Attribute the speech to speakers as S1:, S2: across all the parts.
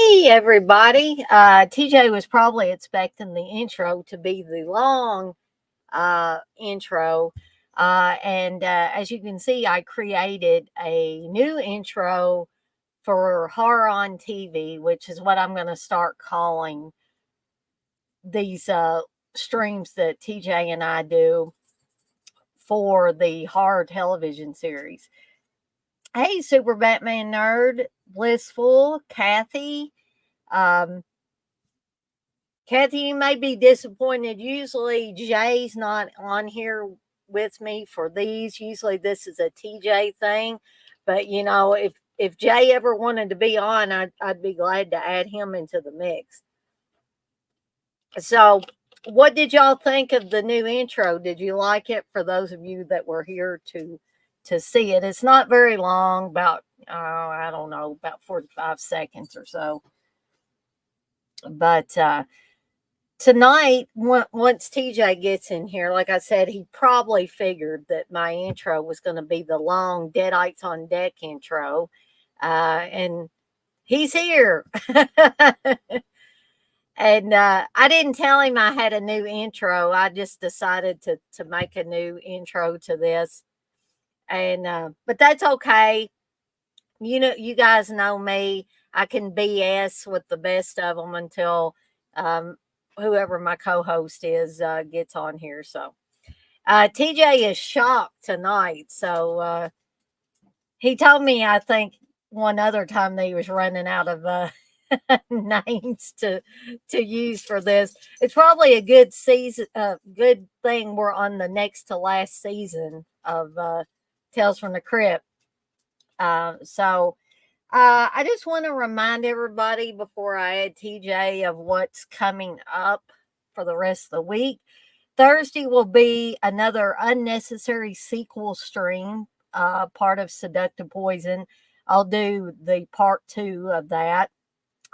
S1: Hey, everybody. TJ was probably expecting the intro to be the long intro. And as you can see, I created a new intro for Horror on TV, which is what I'm going to start calling these streams that TJ and I do for the horror television series. Hey, Super Batman Nerd, Blissful, Kathy. Um, Kathy, you may be disappointed. Usually Jay's not on here with me for these. Usually this is a TJ thing. But if Jay ever wanted to be on, I'd be glad to add him into the mix. So what did y'all think of the new intro? Did you like it? For those of you that were here to see it, it's not very long, about I don't know, about 45 seconds or so. But tonight, once TJ gets in here, like I said, he probably figured that my intro was going to be the long Deadites on Deck intro. And he's here. And I didn't tell him I had a new intro. I just decided to make a new intro to this. And but that's okay. You guys know me. I can BS with the best of them until whoever my co-host is gets on here. So TJ is shocked tonight. So he told me, I think one other time, that he was running out of names to use for this. It's probably a good season, good thing we're on the next to last season of Tales from the Crypt. I just want to remind everybody before I add TJ of what's coming up for the rest of the week. Thursday will be another unnecessary sequel stream, part of Seductive Poison. I'll do the part 2 of that.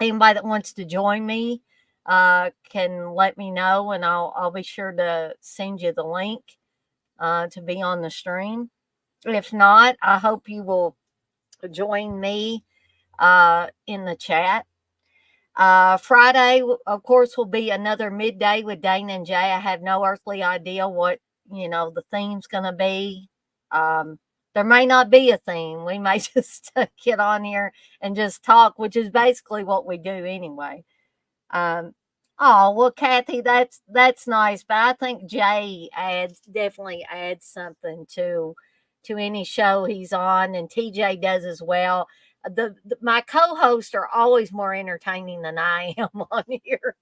S1: Anybody that wants to join me can let me know, and I'll be sure to send you the link to be on the stream. If not, I hope you will join me in the chat. Friday, of course, will be another midday with Dana and Jay. I have no earthly idea what the theme's going to be. There may not be a theme. We may just get on here and just talk, which is basically what we do anyway. Oh well, Kathy, that's nice, but I think Jay definitely adds something to any show he's on, and TJ does as well. My co-hosts are always more entertaining than I am on here.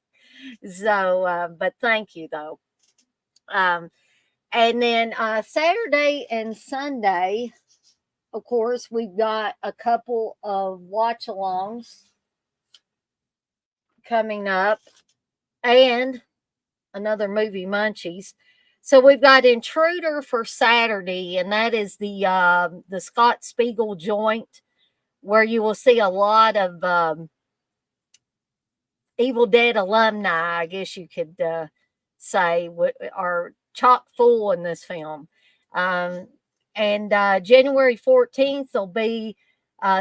S1: So, but thank you though. And then Saturday and Sunday, of course, we've got a couple of watch-alongs coming up, and another movie munchies. So we've got Intruder for Saturday, and that is the Scott Spiegel joint, where you will see a lot of Evil Dead alumni, I guess you could say, are chock full in this film. And January 14th, there'll be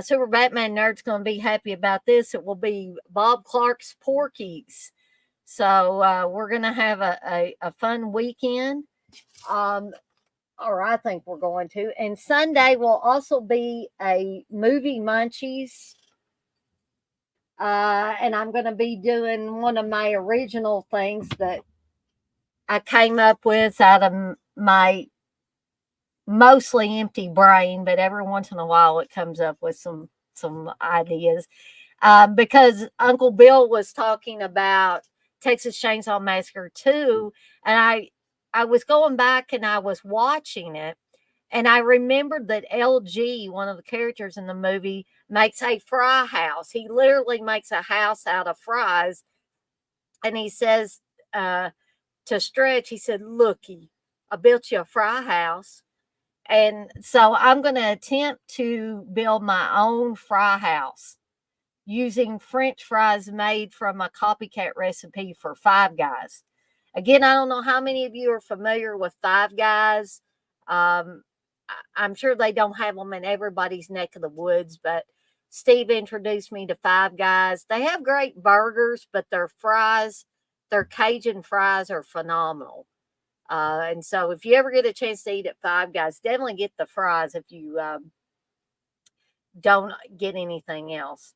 S1: Super Batman Nerd's going to be happy about this. It will be Bob Clark's Porky's. So we're going to have a fun weekend. Or I think we're going to. And Sunday will also be a movie munchies. And I'm going to be doing one of my original things that I came up with out of my mostly empty brain, but every once in a while it comes up with some ideas. Because Uncle Bill was talking about Texas Chainsaw Massacre 2, and I was going back and I was watching it, and I remembered that LG, one of the characters in the movie, makes a fry house. He literally makes a house out of fries, and he says to Stretch, he said, "Looky, I built you a fry house." And so I'm going to attempt to build my own fry house using French fries made from a copycat recipe for Five Guys. Again, I don't know how many of you are familiar with Five Guys. I'm sure they don't have them in everybody's neck of the woods, but Steve introduced me to Five Guys. They have great burgers, but their fries, their Cajun fries, are phenomenal. And so, if you ever get a chance to eat at Five Guys, definitely get the fries if you don't get anything else.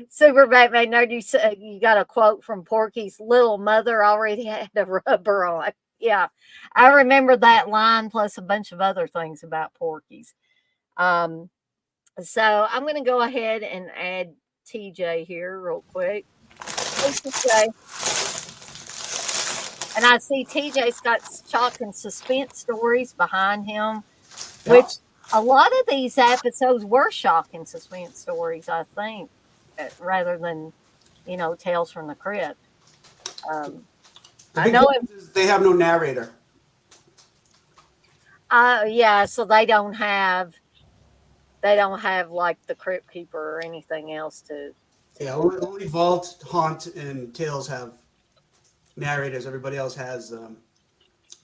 S1: Super Batman Nerd, you got a quote from Porky's little mother already had a rubber on. Yeah, I remember that line plus a bunch of other things about Porky's. Um, so I'm going to go ahead and add TJ here real quick. Hey, TJ. And I see TJ's got shock and suspense stories behind him,
S2: Yeah.
S1: which a lot of these episodes were shock and suspense stories, I think, rather than, Tales from the Crypt. Um,
S2: The
S1: I
S2: big
S1: know it.
S2: difference is they have no narrator.
S1: Yeah, so they don't have like the Crypt Keeper or anything else to
S2: Yeah,
S1: do.
S2: only Vault, Haunt, and Tales have narrators. Everybody else has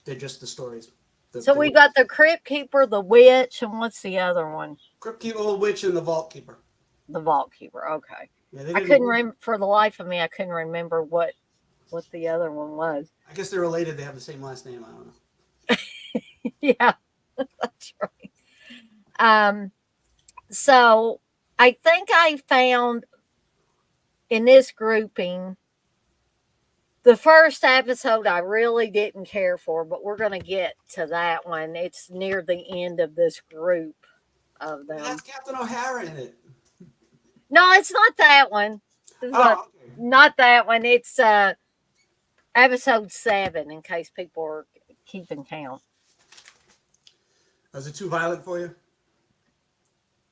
S2: they're just the stories.
S1: So we got the Crypt Keeper, the Witch, and what's the other one?
S2: Crypt Keeper, Old Witch, and the Vault Keeper.
S1: The Vault Keeper. Okay,
S2: Yeah, they
S1: I
S2: didn't.
S1: couldn't for the life of me. I couldn't remember what the other one was.
S2: I guess they're related. They have the same last name. I don't know.
S1: Yeah, that's right. Um, so I think I found in this grouping the first episode I really didn't care for, but we're going to get to that one. It's near the end of this group of
S2: It
S1: them.
S2: has Captain O'Hara in it.
S1: No, it's not that one. It's not,
S2: Oh, okay.
S1: not that one. It's episode 7, in case people are keeping count.
S2: Was it too violent for you?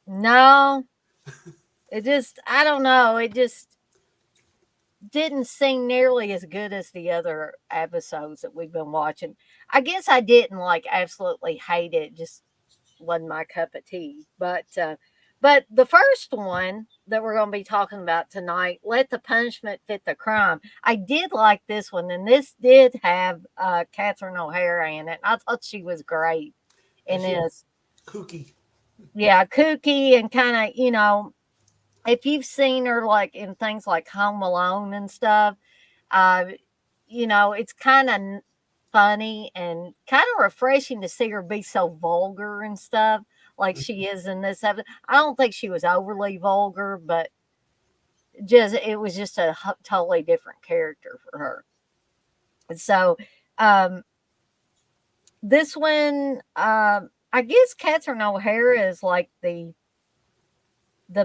S1: No, I don't know. It just didn't seem nearly as good as the other episodes that we've been watching. I guess I didn't like absolutely hate it. Just wasn't my cup of tea. But the first one that we're going to be talking about tonight, Let the Punishment Fit the Crime. I did like this one, and this did have Catherine O'Hara in it. I thought she was great in this.
S2: Kooky.
S1: Yeah, kooky and kind of, if you've seen her like in things like Home Alone and stuff, uh, it's kind of funny and kind of refreshing to see her be so vulgar and stuff like she is in this episode. I don't think she was overly vulgar, but it was just a totally different character for her. And so, um, this one, I guess Catherine O'Hara is like the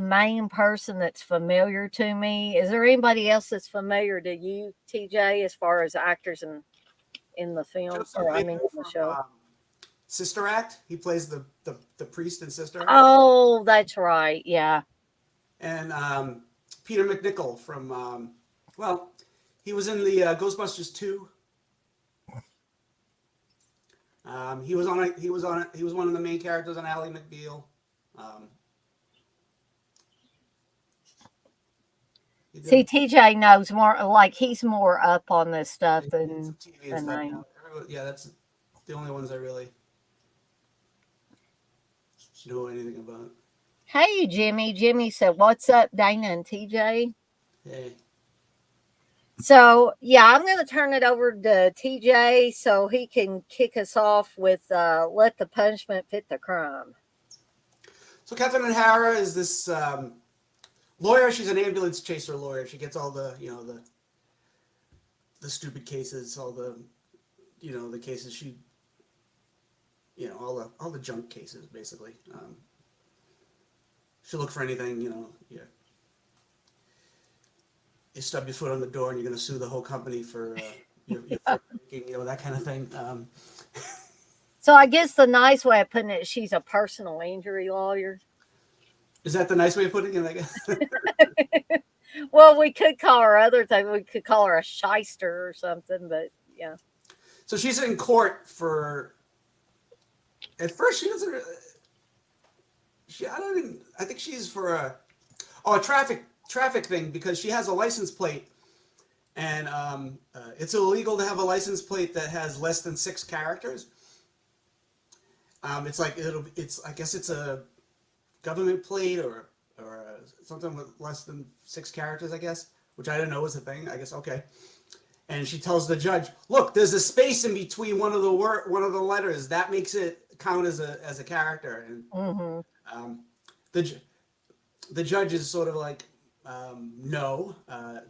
S1: main person that's familiar to me. Is there anybody else that's familiar to you, TJ, as far as actors in the film,
S2: Joseph
S1: or I mean,
S2: Maple
S1: in the
S2: from
S1: show?
S2: Sister Act. He plays the priest in Sister Act.
S1: Oh, that's right. Yeah.
S2: And Peter McNichol from well, he was in the Ghostbusters 2. He was on it. He was on it. He was one of the main characters on Ally McBeal. Um,
S1: See, TJ knows more. Like he's more up on this stuff
S2: He did
S1: than
S2: some TV and stuff.
S1: I
S2: Yeah,
S1: am.
S2: yeah, that's the only ones I really know anything about.
S1: Hey, Jimmy. Jimmy said, "What's up, Dana and TJ?"
S2: Hey,
S1: So yeah, I'm going to turn it over to TJ so he can kick us off with "Let the Punishment Fit the Crime."
S2: so Catherine O'Hara is this lawyer. She's an ambulance chaser lawyer. She gets all the the stupid cases, all the the cases she all the junk cases basically. She'll look for anything you stub your foot on the door and you're going to sue the whole company for your foot breaking, that kind of thing.
S1: So I guess the nice way of putting it, she's a personal injury lawyer.
S2: Is that the nice way of putting it? I guess.
S1: Well, we could call her other things. We could call her a shyster or something, but yeah.
S2: So she's in court for. At first, she doesn't. I think she's for a traffic thing because she has a license plate, and it's illegal to have a license plate that has less than 6 characters. It's like I guess it's a government plate or something with less than 6 characters, I guess, which I didn't know was a thing. I guess okay. And she tells the judge, "Look, there's a space in between one of the letters. That makes it count as a character." And
S1: Mm-hmm.
S2: um, the the judge is sort of like, "No,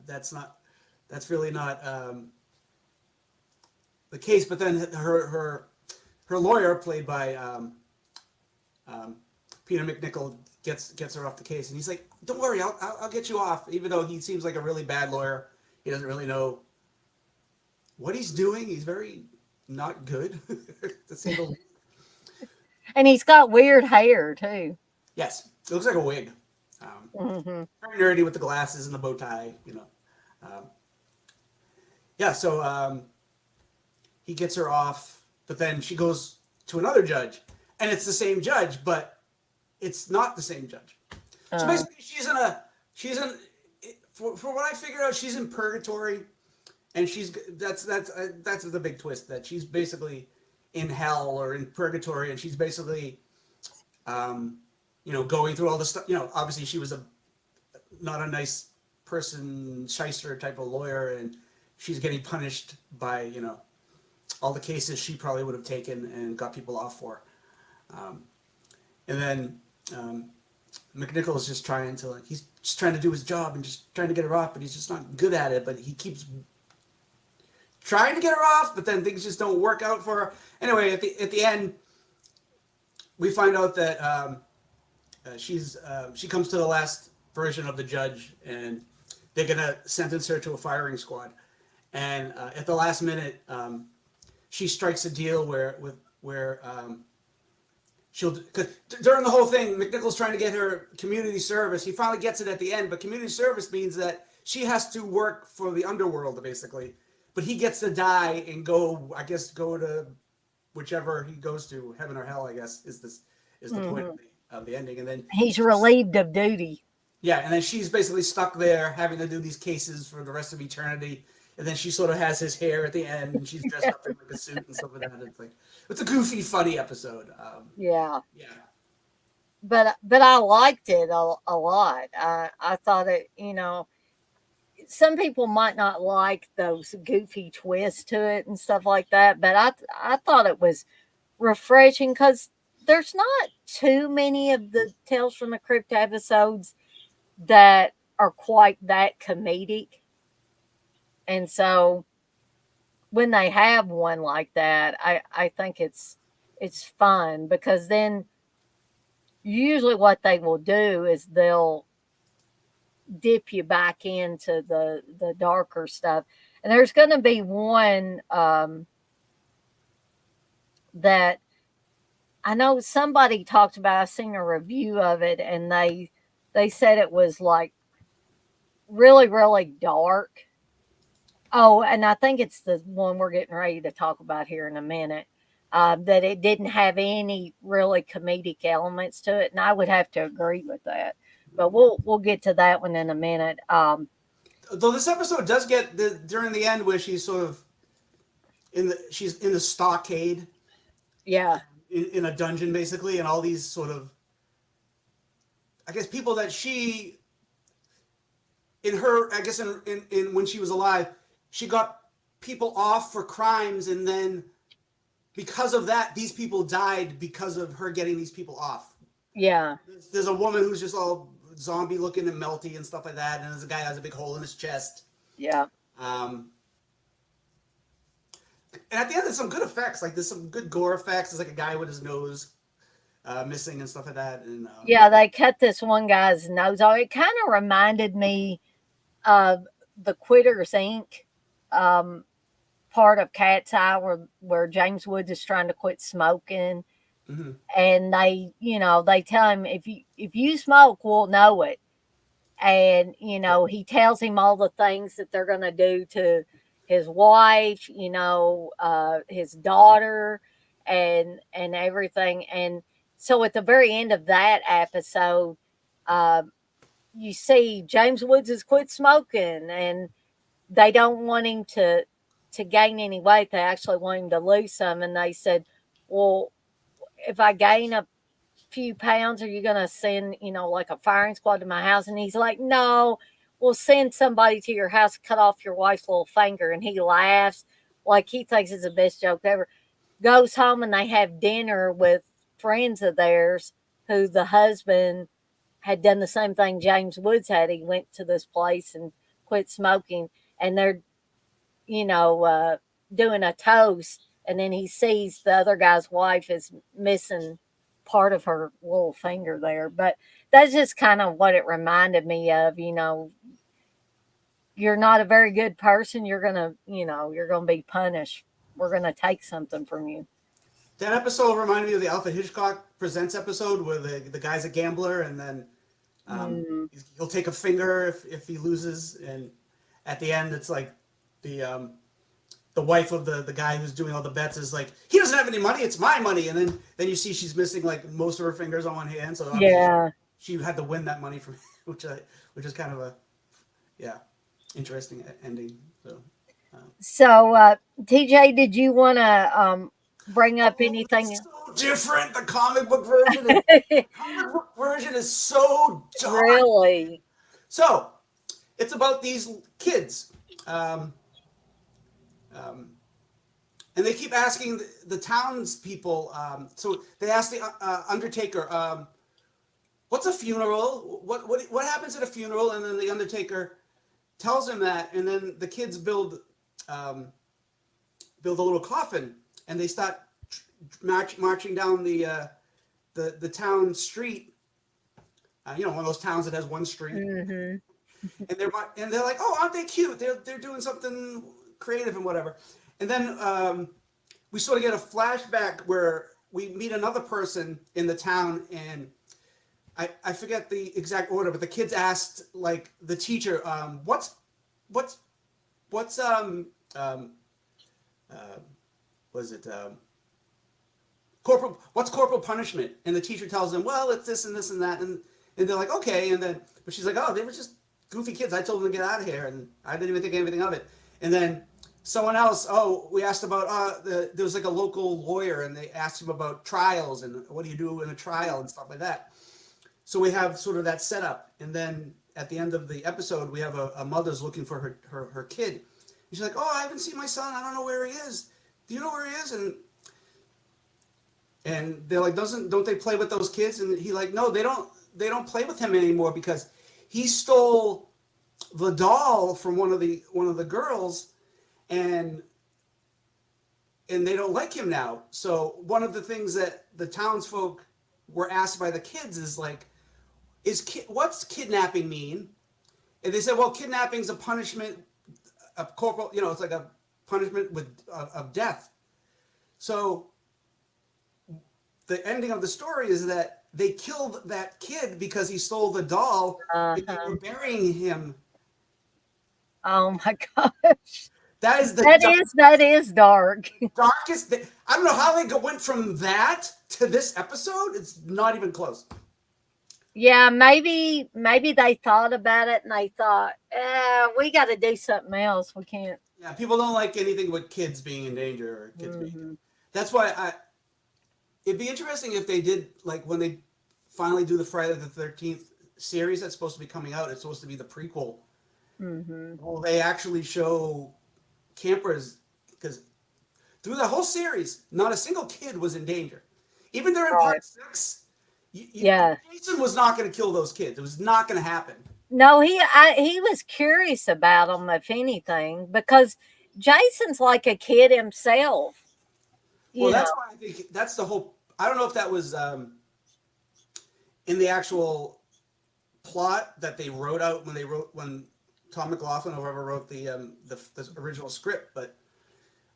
S2: that's really not the case." But then her lawyer, played by um, Peter McNichol, gets her off the case, and he's like, "Don't worry, I'll get you off." Even though he seems like a really bad lawyer, he doesn't really know what he's doing. He's very not good, to say the least.
S1: And he's got weird hair too.
S2: Yes, it looks like a wig. Um,
S1: Mm-hmm.
S2: Very nerdy with the glasses and the bow tie, you know. Um, yeah, so he gets her off, but then she goes to another judge, and it's the same judge, but it's not the same judge. So
S1: Uh,
S2: basically, she's in for what I figured out, she's in purgatory, and that's the big twist, that she's basically in hell or in purgatory, and she's basically um, going through all this stuff. Obviously she was a not a nice person, shyster type of lawyer, and she's getting punished by all the cases she probably would have taken and got people off for. Um, and then McNichol is just trying to he's just trying to do his job and just trying to get her off, but he's just not good at it. But he keeps trying to get her off, but then things just don't work out for her. Anyway, at the end, we find out that she comes to the last version of the judge, and they're gonna sentence her to a firing squad. And at the last minute, she strikes a deal where she'll, because during the whole thing, McNichol's trying to get her community service. He finally gets it at the end, but community service means that she has to work for the underworld, basically. But he gets to die and go to whichever he goes to, heaven or hell, I guess, is the point
S1: mm-hmm.
S2: of the ending. And then
S1: He's relieved of duty.
S2: yeah, and then she's basically stuck there having to do these cases for the rest of eternity. And then she sort of has his hair at the end, and she's dressed up in like a suit and stuff like that. It's like it's a goofy, funny episode.
S1: Yeah.
S2: Yeah,
S1: But I liked it a lot. I thought it, some people might not like those goofy twists to it and stuff like that, but I thought it was refreshing because there's not too many of the Tales from the Crypt episodes that are quite that comedic. And so when they have one like that, I think it's fun because then usually what they will do is they'll dip you back into the darker stuff. And there's going to be one that I know somebody talked about. I seen a review of it, and they said it was like really really dark. Oh, and I think it's the one we're getting ready to talk about here in a minute. That it didn't have any really comedic elements to it, and I would have to agree with that. But we'll get to that one in a minute.
S2: though this episode does get during the end where she's sort of she's in the stockade
S1: Yeah,
S2: in a dungeon basically, and all these sort of, I guess, people that she in her, I guess, in when she was alive, she got people off for crimes, and then because of that, these people died because of her getting these people off.
S1: yeah,
S2: There's a woman who's just all zombie looking and melty and stuff like that, and there's a guy who has a big hole in his chest.
S1: yeah.
S2: Um, and at the end, there's some good effects. Like there's some good gore effects. There's like a guy with his nose missing and stuff like that. And
S1: Yeah, they cut this one guy's nose off. It kind of reminded me of the Quitters Inc. Um, part of Cat's Eye, where James Woods is trying to quit smoking,
S2: mm-hmm.
S1: and they tell him if you smoke, we'll know it, and he tells him all the things that they're going to do to his wife, his daughter, and everything. And so at the very end of that episode, uh, you see James Woods has quit smoking, and they don't want him to gain any weight. They actually want him to lose some. And they said, well, if I gain a few pounds? Are you going to send, like a firing squad to my house? And he's like, no, we'll send somebody to your house to cut off your wife's little finger. And he laughs like he thinks it's the best joke ever. Goes home and they have dinner with friends of theirs who the husband had done the same thing James Woods had. He went to this place and quit smoking, and they're, you know, uh, doing a toast, and then he sees the other guy's wife is missing part of her little finger there. But that's just kind of what it reminded me of. You're not a very good person. You're gonna be punished. We're gonna take something from you.
S2: That episode reminded me of the Alfred Hitchcock Presents episode where the guy's a gambler and then
S1: Mm,
S2: he'll take a finger if he loses, and at the end it's like the wife of the guy who's doing all the bets is like, he doesn't have any money, it's my money, and then you see she's missing like most of her fingers on one hand, so obviously
S1: yeah.
S2: she had to win that money from which is kind of a yeah interesting ending. So
S1: So, TJ, did you want to bring up
S2: oh,
S1: anything?
S2: it's so different. The comic book version is so dark.
S1: Really?
S2: So it's about these kids. Um, um, and they keep asking the townspeople. So they ask the undertaker, "What's a funeral? What happens at a funeral?" And then the undertaker tells him that, and then the kids um, build a little coffin, and they start marching down the town street. One of those towns that has one street,
S1: Hmm.
S2: and they're like, "Oh, aren't they cute? They're doing something creative and whatever." And then we sort of get a flashback where we meet another person in the town, and I forget the exact order, but the kids asked like the teacher, what's what's uh, was it corporal punishment? And the teacher tells them, well, it's this and this and that, and they're like, okay, and then but she's like, oh, they were just goofy kids. I told them to get out of here, and I didn't even think anything of it. And then someone else, oh, we asked about there was like a local lawyer, and they asked him about trials and what do you do in a trial and stuff like that. So we have sort of that setup, and then at the end of the episode, we have a mother's looking for her kid. And she's like, oh, I haven't seen my son. I don't know where he is. Do you know where he is? And they're like, don't they play with those kids? And he like, no, they don't play with him anymore because he stole the doll from one of the girls, and they don't like him now. So one of the things that the townsfolk were asked by the kids is like, what's kidnapping mean? And they said, well, kidnapping is a punishment, a corporal, it's like a punishment of death. So the ending of the story is that they killed that kid because he stole the doll, and they
S1: Uh-huh.
S2: were burying him.
S1: Oh my gosh.
S2: That is the
S1: That is dark.
S2: darkest. I don't know how they went from that to this episode. It's not even close.
S1: Yeah, maybe they thought about it and they thought, we got to do something else. We can't.
S2: Yeah, people don't like anything with kids being in danger or kids being.
S1: Hmm.
S2: That's why it'd be interesting if they did like when they finally do the Friday the 13th series that's supposed to be coming out. It's supposed to be the prequel.
S1: Hmm.
S2: Well, they actually show campers because through the whole series, not a single kid was in danger. Even during
S1: Right.
S2: part 6,
S1: Yeah.
S2: Jason was not going to kill those kids. It was not going to happen.
S1: No, he was curious about them, if anything, because Jason's like a kid himself.
S2: Well,
S1: You know.
S2: that's why I think that's the whole. I don't know if that was in the actual plot that they wrote out when Tom McLaughlin or whoever wrote the original script, but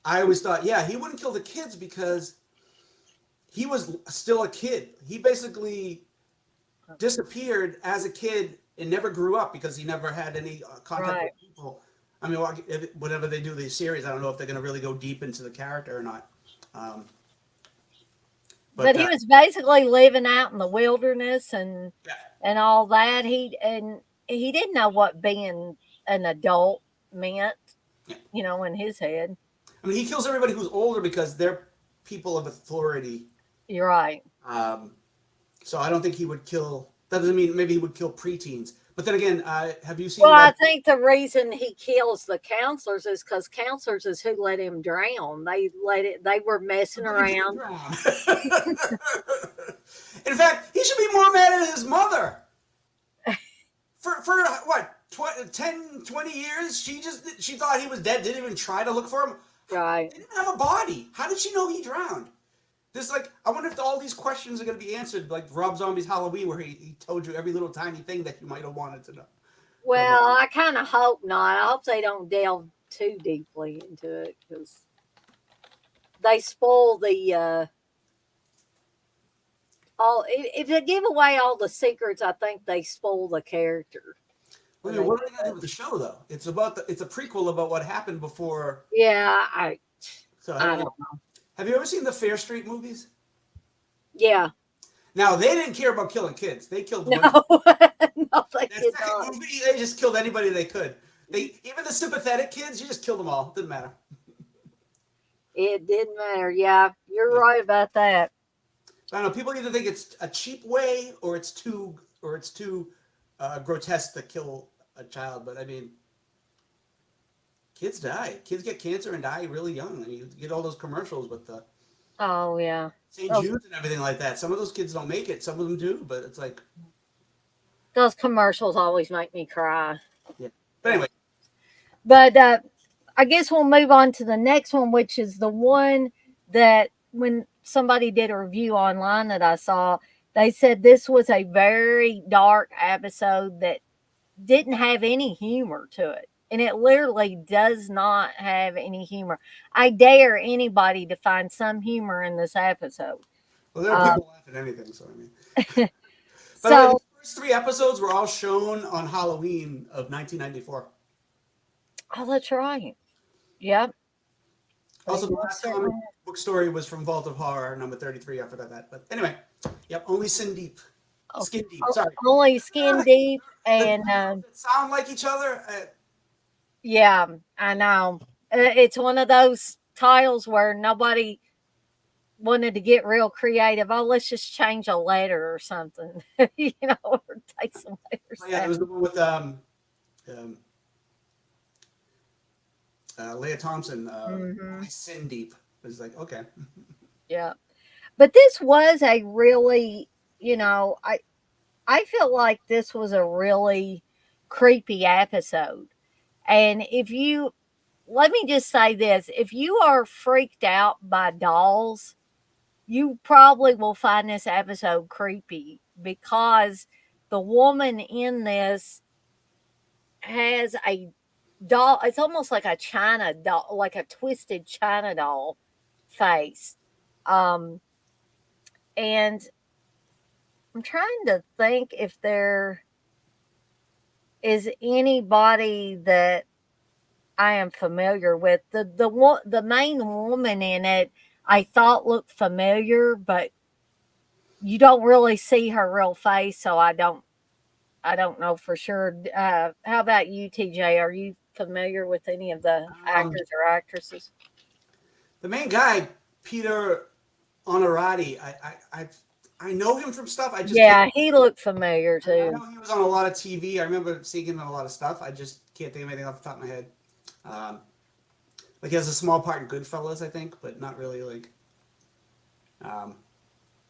S2: I always thought, yeah, he wouldn't kill the kids because he was still a kid. He basically disappeared as a kid and never grew up because he never had any contact
S1: Right.
S2: with people. I mean, whenever they do these series, I don't know if they're going to really go deep into the character or not. Um,
S1: But
S2: but
S1: he was basically living out in the wilderness and
S2: yeah,
S1: all that. He didn't know what being an adult meant,
S2: yeah.
S1: in his head.
S2: I mean, he kills everybody who's older because they're people of authority.
S1: You're right.
S2: Um, So I don't think he would kill. That doesn't mean maybe he would kill preteens. But then again, have you
S1: Well,
S2: seen
S1: I
S2: that?
S1: think the reason he kills the counselors is because counselors is who let him drown. They let it. They were messing
S2: But he did
S1: around.
S2: drown. In fact, he should be more mad at his mother. For what, 10, 20 years? She thought he was dead, didn't even try to look for him.
S1: Right.
S2: He didn't have a body. How did she know he drowned? This, like, I wonder if all these questions are going to be answered, like Rob Zombie's Halloween, where he told you every little tiny thing that you might have wanted to know.
S1: Well, I kind of hope not. I hope they don't delve too deeply into it because they spoil the all. If they give away all the secrets, I think they spoil the character.
S2: I
S1: When
S2: mean,
S1: they
S2: what
S1: do
S2: are they going to do
S1: that.
S2: with the show, though? It's a prequel about what happened before.
S1: Yeah,
S2: So I
S1: I
S2: don't
S1: don't
S2: know.
S1: know.
S2: Have you ever seen the Fair Street movies?
S1: Yeah,
S2: Now, they didn't care about killing kids. They killed a
S1: no,
S2: bunch.
S1: no, they
S2: That
S1: did
S2: second
S1: not.
S2: movie, they just killed anybody they could. Even the sympathetic kids, you just killed them all. Didn't matter.
S1: It didn't matter. Yeah, you're
S2: Yeah.
S1: right about that.
S2: I don't know. People either think it's a cheap way or it's too grotesque to kill a child. But I mean, kids die. Kids get cancer and die really young. I mean, you get all those commercials with the
S1: Oh yeah,
S2: St.
S1: those
S2: Jude's and everything like that. Some of those kids don't make it. Some of them do. But it's like,
S1: those commercials always make me cry.
S2: yeah. But
S1: Yeah.
S2: anyway,
S1: But I guess we'll move on to the next one, which is the one that when somebody did a review online that I saw, they said this was a very dark episode that didn't have any humor to it. And it literally does not have any humor. I dare anybody to find some humor in this episode.
S2: well, there are
S1: Uh,
S2: people laugh at anything. So I mean, by the way,
S1: so,
S2: these first three episodes were all shown on Halloween of 1994.
S1: oh, that's right. Yep. They
S2: Also, the
S1: most
S2: last comic
S1: certainly.
S2: book story was from Vault of Horror, number 33. I forgot that. But anyway, yep, only Sin Deep.
S1: Oh,
S2: Skin Deep, sorry.
S1: only skin deep.
S2: The
S1: And
S2: titles that sound like each other.
S1: yeah, I know. It's one of those titles where nobody wanted to get real creative. Oh, let's just change a letter or something, or take some letters
S2: Yeah, it
S1: out.
S2: was the one with um, Leah Thompson,
S1: Hmm.
S2: only Sin Deep. It was like, okay.
S1: Yeah, but this was a really, I feel like this was a really creepy episode. And if you, let me just say this, if you are freaked out by dolls, you probably will find this episode creepy because the woman in this has a doll. It's almost like a China doll, like a twisted China doll face. Um, and I'm trying to think if there is anybody that I am familiar with. The main woman in it I thought looked familiar, but you don't really see her real face, so I don't know for sure. How about you, TJ? Are you familiar with any of the
S2: Um,
S1: actors or actresses?
S2: the main guy, Peter Honorati, I know him from stuff. I just can't.
S1: Yeah, he looked familiar
S2: I
S1: too.
S2: know he was on a lot of TV. I remember seeing him in a lot of stuff. I just can't think of anything off the top of my head. Um, like he has a small part in Goodfellas, I think, but not really like. Um,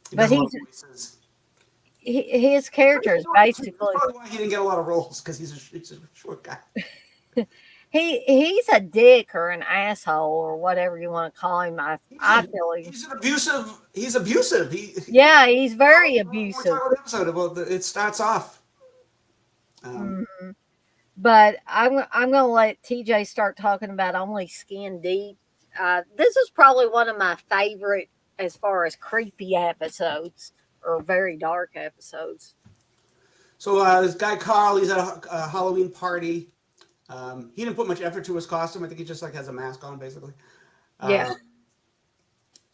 S2: he
S1: But
S2: does a lot of voices.
S1: his character is
S2: That's
S1: basically
S2: probably why he didn't get a lot of roles because he's a short guy.
S1: he's a dick or an asshole or whatever you want to call him. I feel
S2: He's an abusive. He's abusive.
S1: yeah, he's very
S2: When we
S1: abusive.
S2: talk about the episode about it starts off. Um,
S1: Mhm. But I'm gonna let TJ start talking about only skin deep. This is probably one of my favorite as far as creepy episodes or very dark episodes.
S2: so this guy Carl, he's at a Halloween party. He didn't put much effort to his costume. I think he just like has a mask on, basically.
S1: Yeah.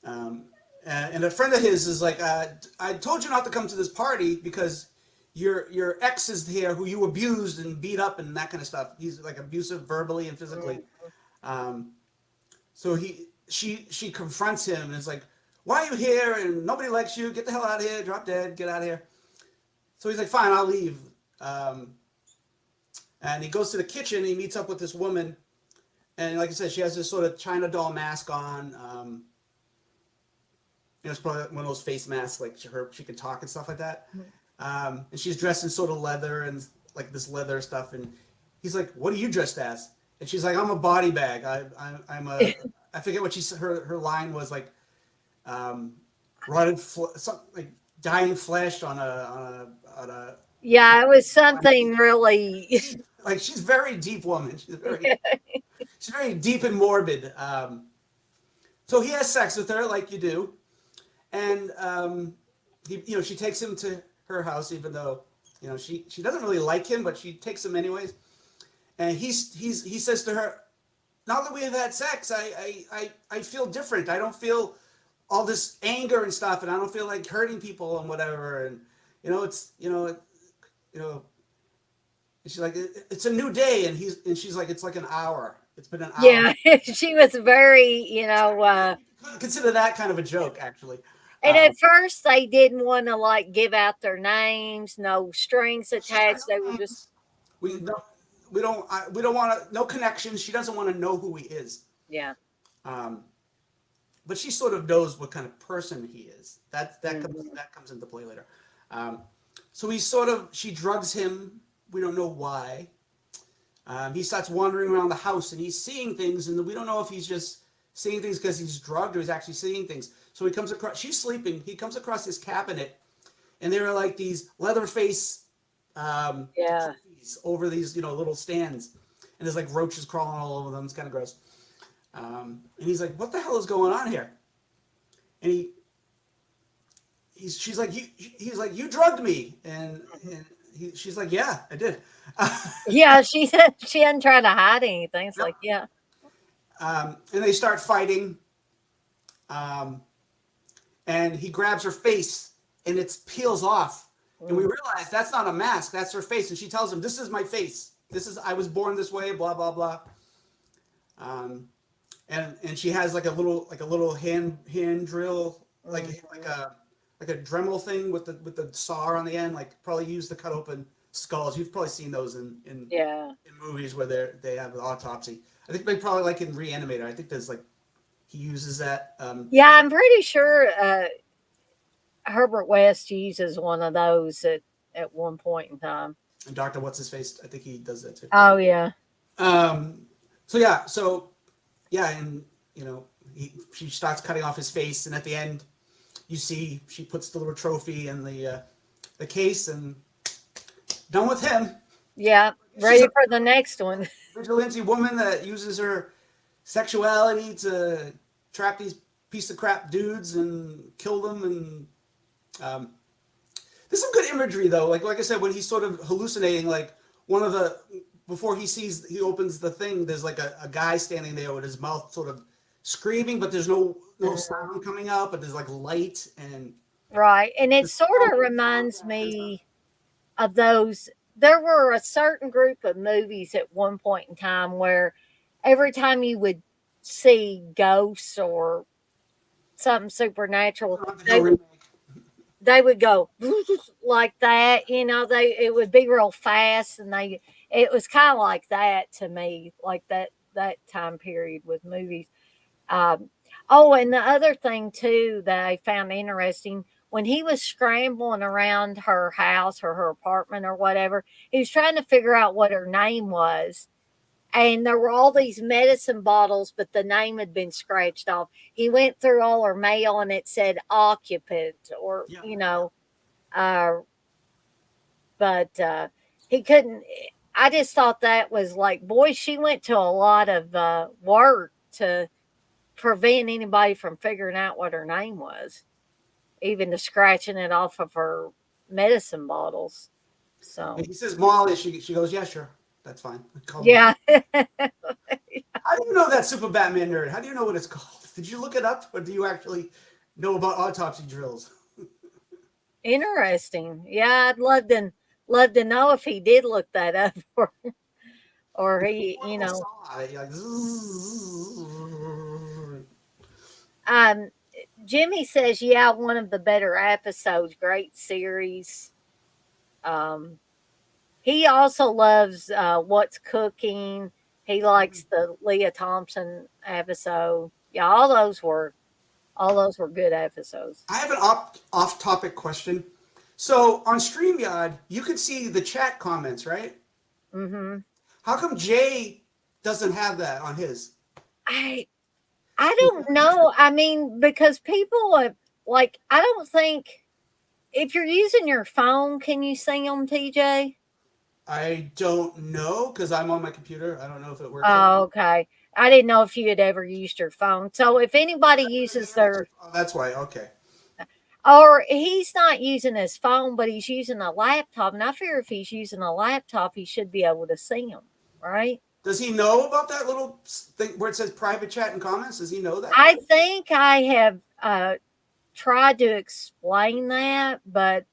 S2: Um, and a friend of his is like, I told you not to come to this party because your ex is here who you abused and beat up and that kind of stuff. He's like abusive verbally and physically.
S1: Mm.
S2: Um, so she confronts him and is like, why are you here? And nobody likes you. Get the hell out of here. Drop dead. Get out of here. So he's like, fine, I'll leave. Um, and he goes to the kitchen. He meets up with this woman. And like I said, she has this sort of China doll mask on. It's probably one of those face masks, like she can talk and stuff like that. And she's dressed in sort of leather and like this leather stuff. And he's like, "What are you dressed as?" And she's like, "I'm a body bag. I'm a." I forget what her line was like, rotted something like dying flesh on a
S1: Yeah, it was something really.
S2: like she's very deep woman. She's very deep and morbid. So he has sex with her like you do, and she takes him to her house, even though she doesn't really like him, but she takes him anyways. And he says to her, "Now that we have had sex, I feel different. I don't feel all this anger and stuff, and I don't feel like hurting people and whatever. And you know." And she's like, "It's a new day," and she's like, "It's like an hour. It's been an hour."
S1: Yeah, she was very,
S2: Consider that kind of a joke, actually.
S1: and at first they didn't want to like give out their names, no strings attached. They were just,
S2: We don't we don't want to no connections. She doesn't want to know who he is.
S1: yeah.
S2: Um, but she sort of knows what kind of person he is. That comes into play later. Um, so she drugs him. We don't know why. He starts wandering around the house and he's seeing things, and we don't know if he's just seeing things because he's drugged or he's actually seeing things. So he comes across. She's sleeping. He comes across this cabinet, and there are like these leather face
S1: Yeah.
S2: trophies over these little stands, and there's like roaches crawling all over them. It's kind of gross. And he's like, "What the hell is going on here?" And she's like, he's like, "You drugged me," and she's like, "Yeah, I did."
S1: Yeah, she said she hadn't tried to hide anything. It's like, yeah.
S2: And they start fighting. Um, and he grabs her face, and it peels off. And we realize that's not a mask; that's her face. And she tells him, "This is my face. I was born this way." Blah blah blah. And she has like a little hand drill, like a Dremel thing with the saw on the end, like probably used to cut open skulls. You've probably seen those in movies where they have an autopsy. I think they probably like in Reanimator. I think there's like he uses that.
S1: Yeah, I'm pretty sure Herbert West uses one of those at one point in time.
S2: And Doctor What's His Face, I think he does that too.
S1: Oh yeah.
S2: So and she starts cutting off his face, and at the end, you see she puts the little trophy in the case, and done with him.
S1: Yeah, ready for the next one.
S2: Vigilante woman that uses her sexuality to trap these piece of crap dudes and kill them. And there's some good imagery though. Like I said, when he's sort of hallucinating, like before he opens the thing, there's like a guy standing there with his mouth sort of screaming, but there's no sound coming out, but there's like light and
S1: right. And it sort of reminds me of those. There were a certain group of movies at one point in time where every time you would see ghosts or something supernatural, they would go like that. It would be real fast, and it was kind of like that to me, like that time period with movies. And the other thing too that I found interesting, when he was scrambling around her house or her apartment or whatever, he was trying to figure out what her name was. And there were all these medicine bottles, but the name had been scratched off. He went through all her mail and it said occupant or, but he couldn't. I just thought that was like, boy, she went to a lot of work to prevent anybody from figuring out what her name was, even to scratching it off of her medicine bottles. So
S2: he says Molly. She goes, "Yeah, sure, that's fine."
S1: Yeah.
S2: How do you know that, Super Batman nerd? How do you know what it's called? Did you look it up, or do you actually know about autopsy drills?
S1: Interesting. Yeah, I'd love to know if he did look that up, or he,
S2: Like,
S1: Um, Jimmy says, yeah, one of the better episodes. Great series. Um, he also loves What's Cooking. He likes the Leah Thompson episode. Yeah, all those were good episodes.
S2: I have an off-topic question. So on StreamYard, you could see the chat comments, right?
S1: Mm-hmm.
S2: How come Jay doesn't have that on his?
S1: I I don't know. I mean, because people have, like, I don't think if you're using your phone, can you see them, TJ?
S2: I don't know because I'm on my computer. I don't know if it works like.
S1: Oh, okay. I didn't know if you had ever used your phone. So if anybody uses their,
S2: Oh, that's why. Okay.
S1: or he's not using his phone, but he's using a laptop. And I figure if he's using a laptop, he should be able to see them, right?
S2: Does he know about that little thing where it says private chat and comments? Does he know that?
S1: I think I have tried to explain that, but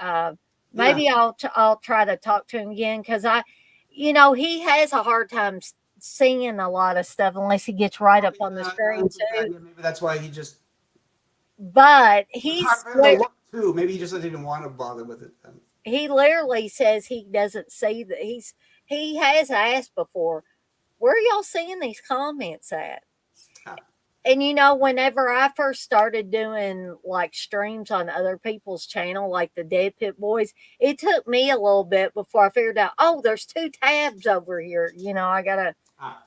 S1: uh,
S2: Yeah.
S1: maybe I'll try to talk to him again because he has a hard time seeing a lot of stuff unless he gets right up on the screen too.
S2: Yeah, maybe that's why he just.
S1: But
S2: It's
S1: he's
S2: hard for him to look too. Maybe he just doesn't even want to bother with it.
S1: he literally says he doesn't see that he has asked before, where are y'all seeing these comments at? And whenever I first started doing like streams on other people's channel, like the Dead Pit Boys, it took me a little bit before I figured out, oh, there's two tabs over here. I gotta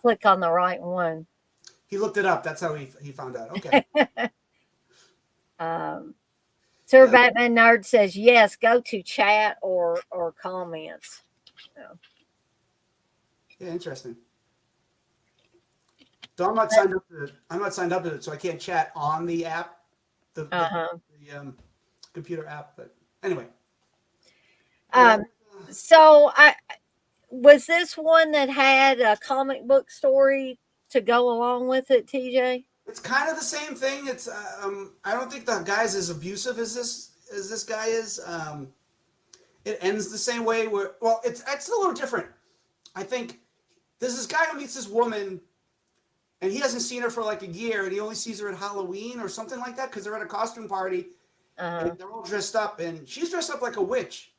S1: click on the right one.
S2: He looked it up. That's how he found out. Okay.
S1: Sir Batman Nerd says yes, go to chat or comments.
S2: Yeah, interesting. So I'm not signed up to it. I'm not signed up to it, so I can't chat on the app, the computer app. But anyway.
S1: So I was this one that had a comic book story to go along with it, TJ?
S2: It's kind of the same thing. It's I don't think the guy's as abusive as this guy is. It ends the same way. It's a little different. I think there's this guy who meets this woman, and he hasn't seen her for like a year, and he only sees her at Halloween or something like that because they're at a costume party, and they're all dressed up, and she's dressed up like a witch.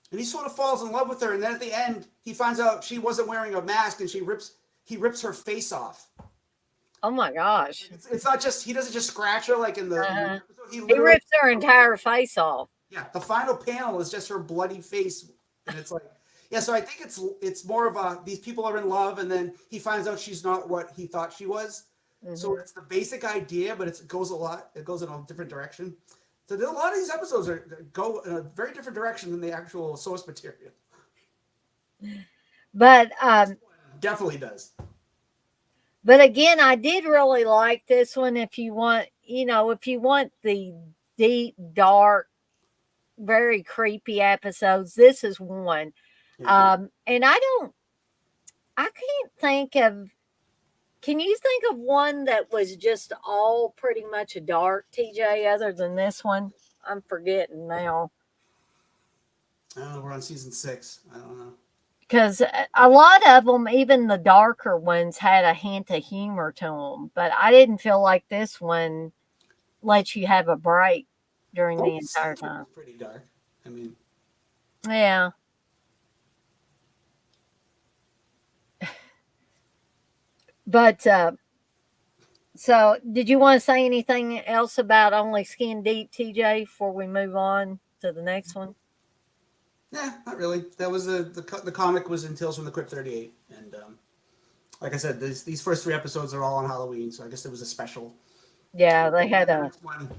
S2: And he sort of falls in love with her, and then at the end, he finds out she wasn't wearing a mask, and he rips her face off.
S1: Oh my gosh!
S2: It's not just he doesn't just scratch her like in the episode.
S1: He rips her entire face off.
S2: Yeah, the final panel is just her bloody face, and it's like, yeah. So I think it's more of these people are in love, and then he finds out she's not what he thought she was. Mm-hmm. So it's the basic idea, but it goes in a different direction. So a lot of these episodes go in a very different direction than the actual source material.
S1: But
S2: definitely does.
S1: But again, I did really like this one. If you want the deep, dark, very creepy episodes, this is one. Yeah. And I can't think of. Can you think of one that was just all pretty much dark, TJ, other than this one? I'm forgetting now.
S2: I don't know. We're on season 6. I don't know.
S1: Because a lot of them, even the darker ones, had a hint of humor to them. But I didn't feel like this one lets you have a break during the entire time.
S2: It's pretty dark. I mean.
S1: Yeah. But, so did you want to say anything else about Only Skin Deep, TJ, before we move on to the next one?
S2: Yeah, not really. That was the comic was in Tales from the Crypt 38, and like I said, these first 3 episodes are all on Halloween, so I guess it was a special.
S1: Yeah, they had a
S2: one,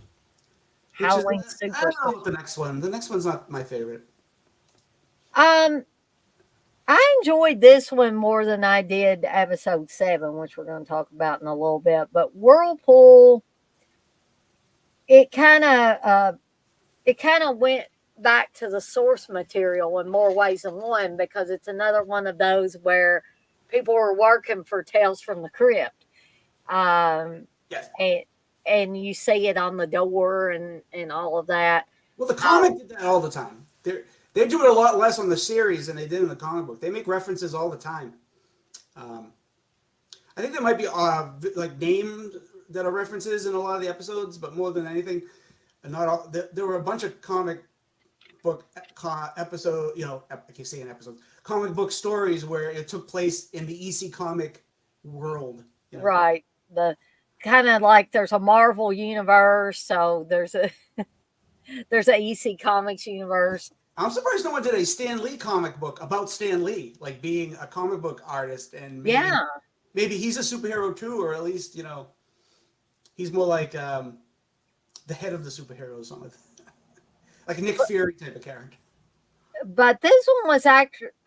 S1: Halloween super.
S2: I don't know about the next one. The next one's not my favorite.
S1: I enjoyed this one more than I did episode 7, which we're going to talk about in a little bit. But Whirlpool, it kind of went back to the source material in more ways than one, because it's another one of those where people were working for Tales from the Crypt.
S2: Yes.
S1: And you see it on the door and all of that.
S2: Well, the comic did that all the time. They do it a lot less on the series than they did in the comic book. They make references all the time. I think there might be like that are references in a lot of the episodes, but more than anything, and not all. There were a bunch of comic book episode. I keep saying episodes. Comic book stories where it took place in the EC comic world.
S1: Right. The kind of like there's a Marvel universe, so there's a EC Comics universe.
S2: I'm surprised no one did a Stan Lee comic book about Stan Lee, like being a comic book artist, and
S1: Yeah.
S2: maybe he's a superhero too, or at least he's more like the head of the superhero or something, like a Nick Fury type of character.
S1: But this one was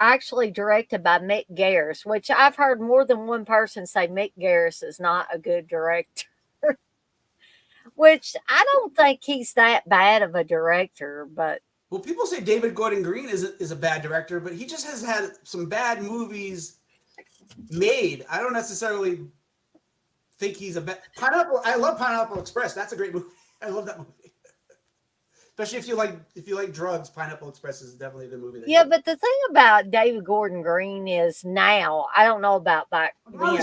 S1: actually directed by Mick Garris, which I've heard more than one person say Mick Garris is not a good director. Which I don't think he's that bad of a director, but
S2: Well, people say David Gordon Green is a bad director, but he just has had some bad movies made. I don't necessarily think he's a bad Pineapple. I love Pineapple Express. That's a great movie. I love that movie. Especially if you like drugs, Pineapple Express is definitely the movie.
S1: Yeah, but the thing about David Gordon Green is now I don't know about back then,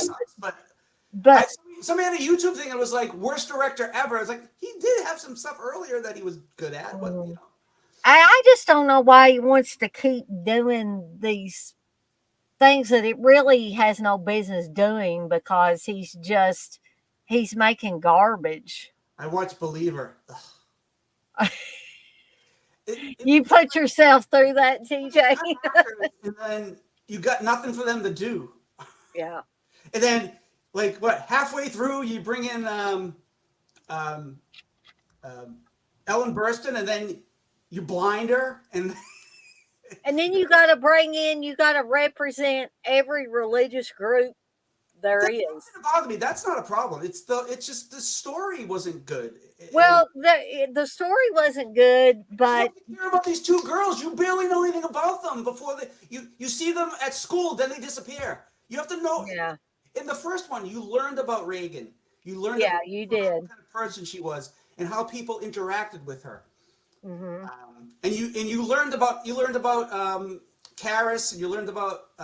S1: but
S2: somebody had a YouTube thing and was like worst director ever. I was like, he did have some stuff earlier that he was good at, but
S1: I just don't know why he wants to keep doing these things that it really has no business doing because he's making garbage.
S2: I watched Believer.
S1: You put yourself through that, TJ.
S2: And then you got nothing for them to do.
S1: Yeah.
S2: And then, like, halfway through, you bring in Ellen Burstyn, and then you blind her, and
S1: then you got to represent every religious group there is.
S2: Doesn't bother me. That's not a problem. It's just the story wasn't good.
S1: Well, the story wasn't good, but
S2: you hear about these two girls. You barely know anything about them before you see them at school. Then they disappear. You have to know.
S1: Yeah.
S2: In the first one, you learned about Reagan. You learned.
S1: Yeah, you did.
S2: What kind of person she was and how people interacted with her.
S1: Mm-hmm.
S2: And you learned about Karis, and you learned about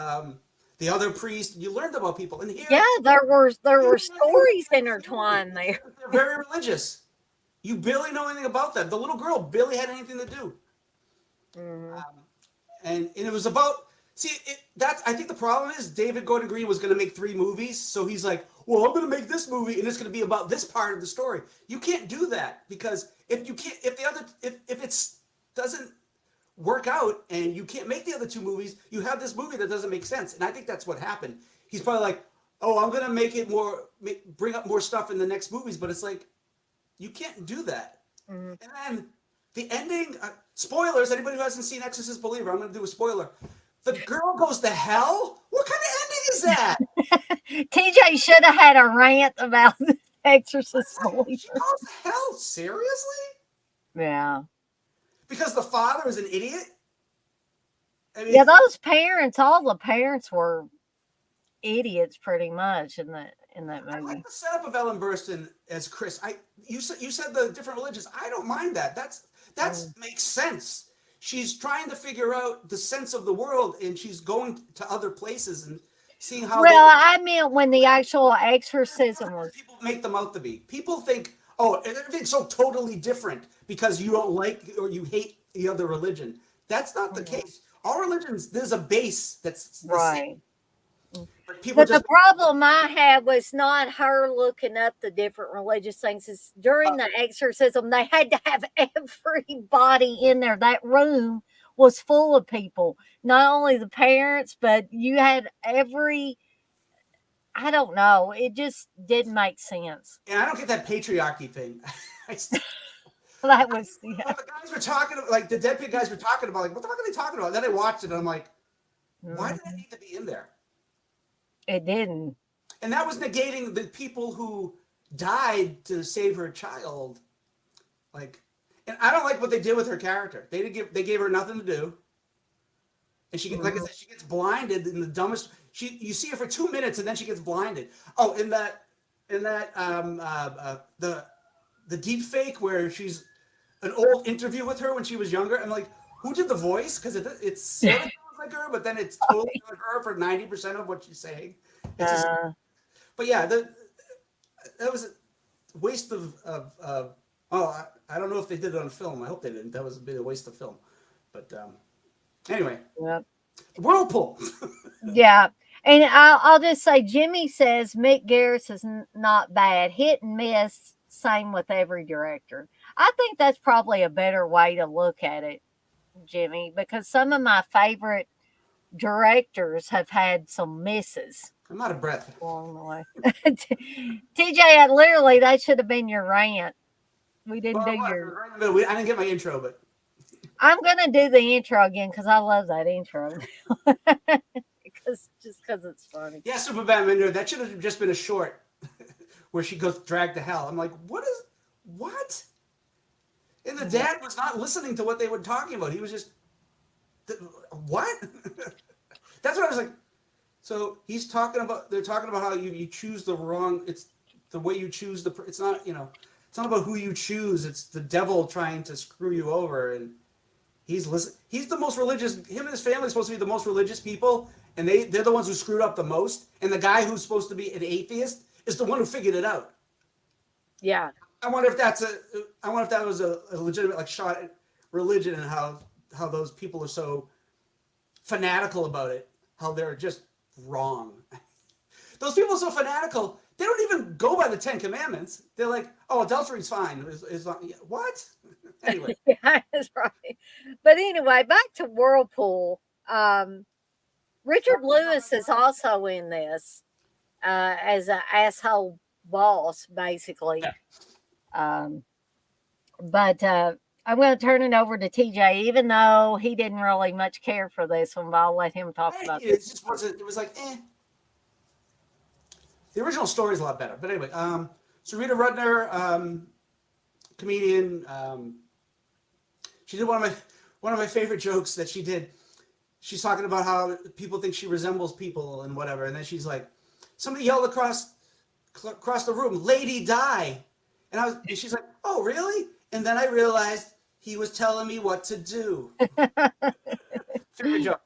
S2: the other priest. You learned about people. And here,
S1: there were stories intertwined there.
S2: They're very religious. You barely know anything about them. The little girl barely had anything to do.
S1: Mm-hmm.
S2: And it was about. I think the problem is David Gordon Green was going to make 3 movies, so he's like, well, I'm going to make this movie, and it's going to be about this part of the story. You can't do that because if it doesn't work out and you can't make the other 2 movies, you have this movie that doesn't make sense. And I think that's what happened. He's probably like, oh, I'm going to make it bring up more stuff in the next movies, but it's like, you can't do that. Mm-hmm. And then the ending, spoilers, anybody who hasn't seen Exorcist Believer, I'm going to do a spoiler. The girl goes to hell? What kind of ending is that?
S1: TJ should have had a rant about Exorcist Believer.
S2: She goes to hell? Seriously?
S1: Yeah.
S2: Because the father is an idiot?
S1: I mean, yeah, all the parents were idiots pretty much in that movie.
S2: I like the setup of Ellen Burstyn as Chris. You said the different religions. I don't mind that. That makes sense. She's trying to figure out the sense of the world, and she's going to other places and seeing how.
S1: Well, I meant when the actual exorcism was.
S2: People make them out to be. People think, oh, everything's so totally different because you don't like or you hate the other religion. That's not the case. All religions, there's a base that's the same.
S1: But the problem I had was not her looking up the different religious things. Is during the exorcism, they had to have everybody in there. That room was full of people. Not only the parents, but you had I don't know. It just didn't make sense.
S2: And I don't get that patriarchy thing.
S1: That was
S2: the guys were talking like the Dead Pig guys were talking about. Like, what the fuck are they talking about? And then I watched it, and I'm like, why did that need to be in there?
S1: It didn't.
S2: And that was negating the people who died to save her child. Like, and I don't like what they did with her character. They gave her nothing to do. And she, like I said, she gets blinded in the dumbest. You see her for 2 minutes, and then she gets blinded. Oh, in that the deep fake where she's an old interview with her when she was younger. I'm like, who did the voice? Because it's sort of like her, but then it's totally not her for 90% of what she's saying. But yeah, that was waste of oh, I don't know if they did it on film. I hope they didn't. That was a bit of a waste of film. But anyway,
S1: Yep.
S2: Whirlpool.
S1: Yeah. And I'll just say Jimmy says Mick Garris is not bad. Hit and miss, same with every director. I think that's probably a better way to look at it, Jimmy, because some of my favorite directors have had some misses
S2: I'm out of breath.
S1: along the way. TJ, literally, that should have been your rant. We didn't
S2: Well,
S1: do
S2: it was. It
S1: your.
S2: was right in the middle. I didn't get my intro, but
S1: I'm gonna do the intro again because I love that intro. Because it's funny.
S2: yeah, Superbad Minder. That should have just been a short where she goes dragged to hell. I'm like, what? And the dad was not listening to what they were talking about. He was just, what? That's what I was like. So they're talking about how you choose the wrong, it's the way you choose it's not, it's not about who you choose. It's the devil trying to screw you over. And he's the most religious, him and his family are supposed to be the most religious people. And they're the ones who screwed up the most. And the guy who's supposed to be an atheist is the one who figured it out.
S1: Yeah.
S2: I wonder if that was a legitimate shot at religion and how those people are so fanatical about it, how they're just wrong. Those people are so fanatical, they don't even go by the 10 Commandments. They're like, oh, adultery's fine. What? Anyway.
S1: Yeah, that's right. But anyway, back to Whirlpool. Richard Lewis is also in this as an asshole boss, basically.
S2: Yeah.
S1: But I'm going to turn it over to TJ, even though he didn't really much care for this one, but I'll let him talk about it.
S2: It was like, eh. The original story is a lot better. But anyway, so Rita Rudner, comedian, she did one of my favorite jokes that she did. She's talking about how people think she resembles people and whatever, and then she's like, somebody yelled across the room, "Lady die," and she's like, "Oh, really?" And then I realized he was telling me what to do. Favorite joke.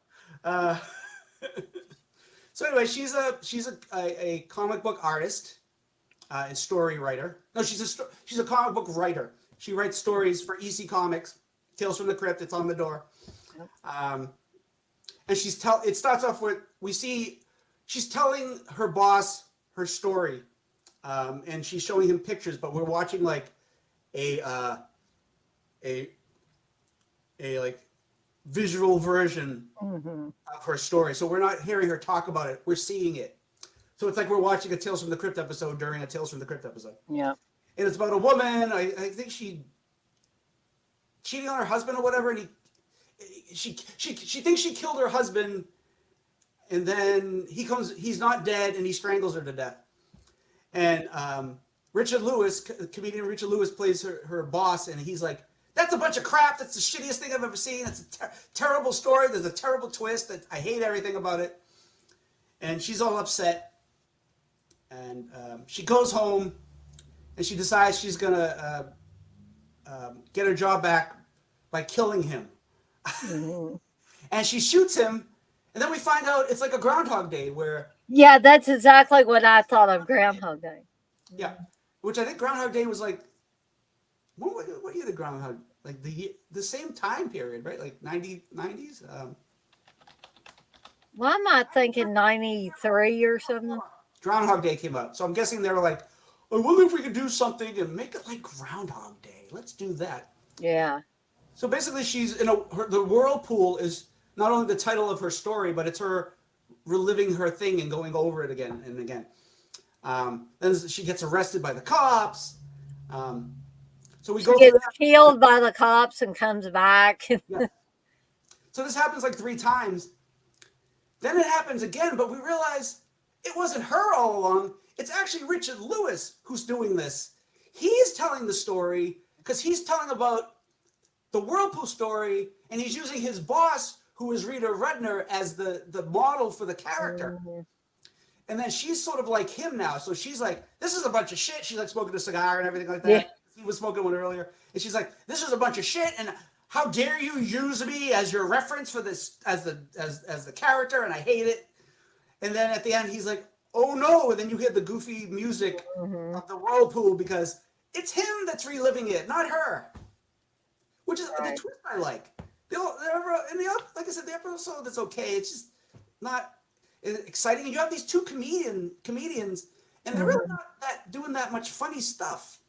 S2: So anyway, she's a comic book artist and story writer. No, she's a comic book writer. She writes stories for EC Comics, Tales from the Crypt. It's on the door. And it starts off with she's telling her boss her story, and she's showing him pictures, but we're watching like a like visual version of her story. So we're not hearing her talk about it; we're seeing it. So it's like we're watching a Tales from the Crypt episode during a Tales from the Crypt episode.
S1: Yeah,
S2: and it's about a woman. I think she cheating on her husband or whatever, and she thinks she killed her husband, and then he's not dead, and he strangles her to death. And comedian Richard Lewis plays her boss, and he's like, "That's a bunch of crap. That's the shittiest thing I've ever seen. It's a terrible story. There's a terrible twist. I hate everything about it." And she's all upset, and she goes home, and she decides she's gonna get her job back by killing him. And she shoots him, and then we find out it's like a Groundhog Day where...
S1: Yeah, that's exactly what I thought of Groundhog Day.
S2: Yeah, which I think Groundhog Day was like... What year did Groundhog... Like the same time period, right? Like 90s?
S1: Well, I'm not thinking 93 or something.
S2: Groundhog Day came out. So I'm guessing they were like, I wonder if we could do something and make it like Groundhog Day. Let's do that.
S1: Yeah.
S2: So basically, she's the Whirlpool is not only the title of her story, but it's her reliving her thing and going over it again and again. Then she gets arrested by the cops. So we go.
S1: She gets killed by the cops and comes back.
S2: Yeah. So this happens like 3 times. Then it happens again, but we realize it wasn't her all along. It's actually Richard Lewis who's doing this. He's telling the story because he's telling about the Whirlpool story, and he's using his boss, who is Rita Rudner, as the model for the character. And then she's sort of like him now. So she's like, this is a bunch of shit. She's like smoking a cigar and everything like that. Yeah. He was smoking one earlier. And she's like, this is a bunch of shit. And how dare you use me as your reference for this, as the character. And I hate it. And then at the end, he's like, oh no, and then you hear the goofy music
S1: Mm-hmm.
S2: of the whirlpool because it's him that's reliving it, not her. Which is the
S1: Right.
S2: twist I like. Like I said, the episode that's okay. It's just not exciting. And you have these two comedians, and they're really
S1: Mm-hmm.
S2: not that doing that much funny stuff.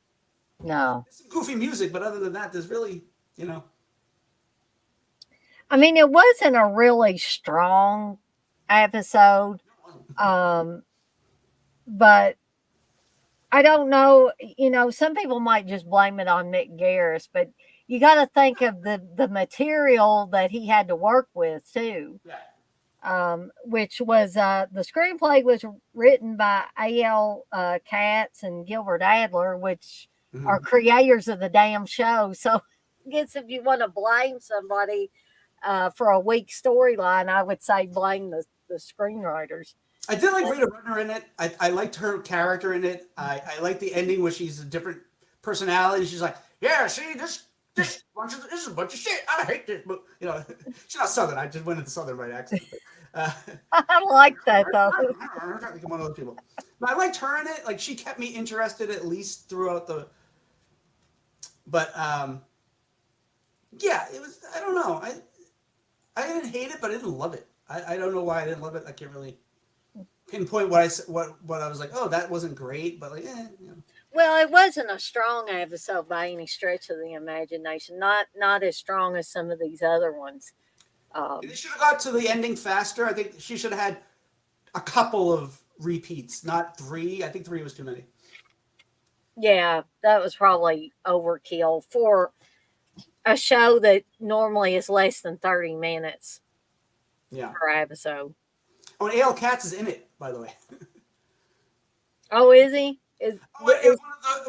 S1: No.
S2: There's some goofy music, but other than that, there's really, you know.
S1: I mean, it wasn't a really strong episode, um, but I don't know. Some people might just blame it on Mick Garris, but you got to think of the material that he had to work with too.
S2: Yeah.
S1: Which was the screenplay was written by A.L. Katz and Gilbert Adler, which are
S2: Mm-hmm.
S1: creators of the damn show. So, I guess if you want to blame somebody for a weak storyline, I would say blame the screenwriters.
S2: I did like Rita Rudner in it. I liked her character in it. I liked the ending where she's a different personality. She's like, yeah, see, this is a bunch of shit. I hate this, but she's not Southern. I just went into Southern by accent. But,
S1: I like that though.
S2: I'm trying to become one of those people. But I liked her in it. Like she kept me interested at least throughout the. But yeah, it was. I don't know. I didn't hate it, but I didn't love it. I don't know why I didn't love it. I can't really pinpoint what I was like. Oh, that wasn't great, but like,
S1: Well, it wasn't a strong episode by any stretch of the imagination. Not as strong as some of these other ones.
S2: They should have got to the ending faster. I think she should have had a couple of repeats, not three. I think three was too many.
S1: Yeah, that was probably overkill for a show that normally is less than 30 minutes
S2: Yeah.
S1: per episode.
S2: Oh, and A.L. Katz is in it, by the way.
S1: Oh, is he?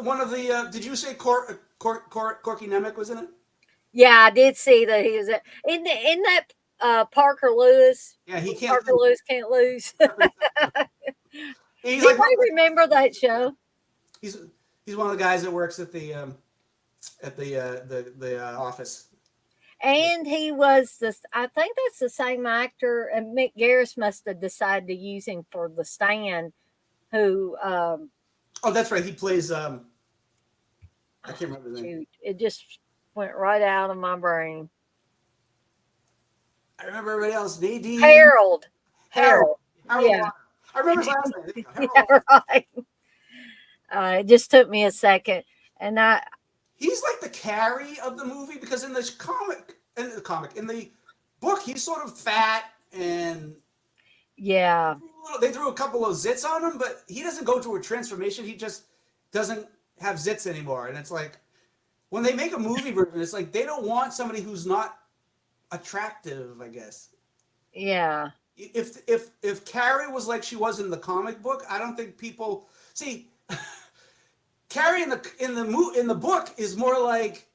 S2: One of the did you say Corky Nemec was in it?
S1: Yeah, I did see that he was in that Parker Lewis.
S2: Yeah, he can't.
S1: Parker Lewis can't lose.
S2: He's
S1: Anybody remember that show?
S2: He's one of the guys that works at the office.
S1: And he was this. I think that's the same actor. And Mick Garris must have decided to use him for The Stand. Who?
S2: Oh, that's right. He plays. I can't remember his name.
S1: Shoot, it just went right out of my brain.
S2: I remember everybody else. Nadine.
S1: Harold.
S2: Harold.
S1: Yeah.
S2: I remember his last name.
S1: Yeah, right. It just took me a second, and
S2: he's like the Carrie of the movie because in the book, he's sort of fat and
S1: yeah,
S2: they threw a couple of zits on him, but he doesn't go through a transformation. He just doesn't have zits anymore, and it's like when they make a movie version, it's like they don't want somebody who's not attractive, I guess.
S1: yeah.
S2: If Carrie was like she was in the comic book, I don't think people see. Carrie in the book is more like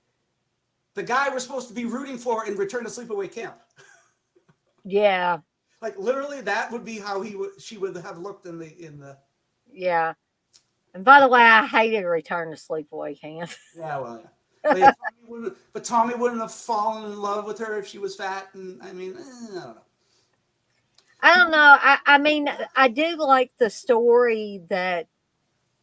S2: the guy we're supposed to be rooting for in Return to Sleepaway Camp.
S1: Yeah.
S2: Like literally, that would be how she would have looked in the.
S1: Yeah. And by the way, I hated Return to Sleepaway Camp.
S2: Yeah, well, yeah. But Tommy wouldn't have fallen in love with her if she was fat, and I mean, I don't know.
S1: I don't know. I mean, I do like the story that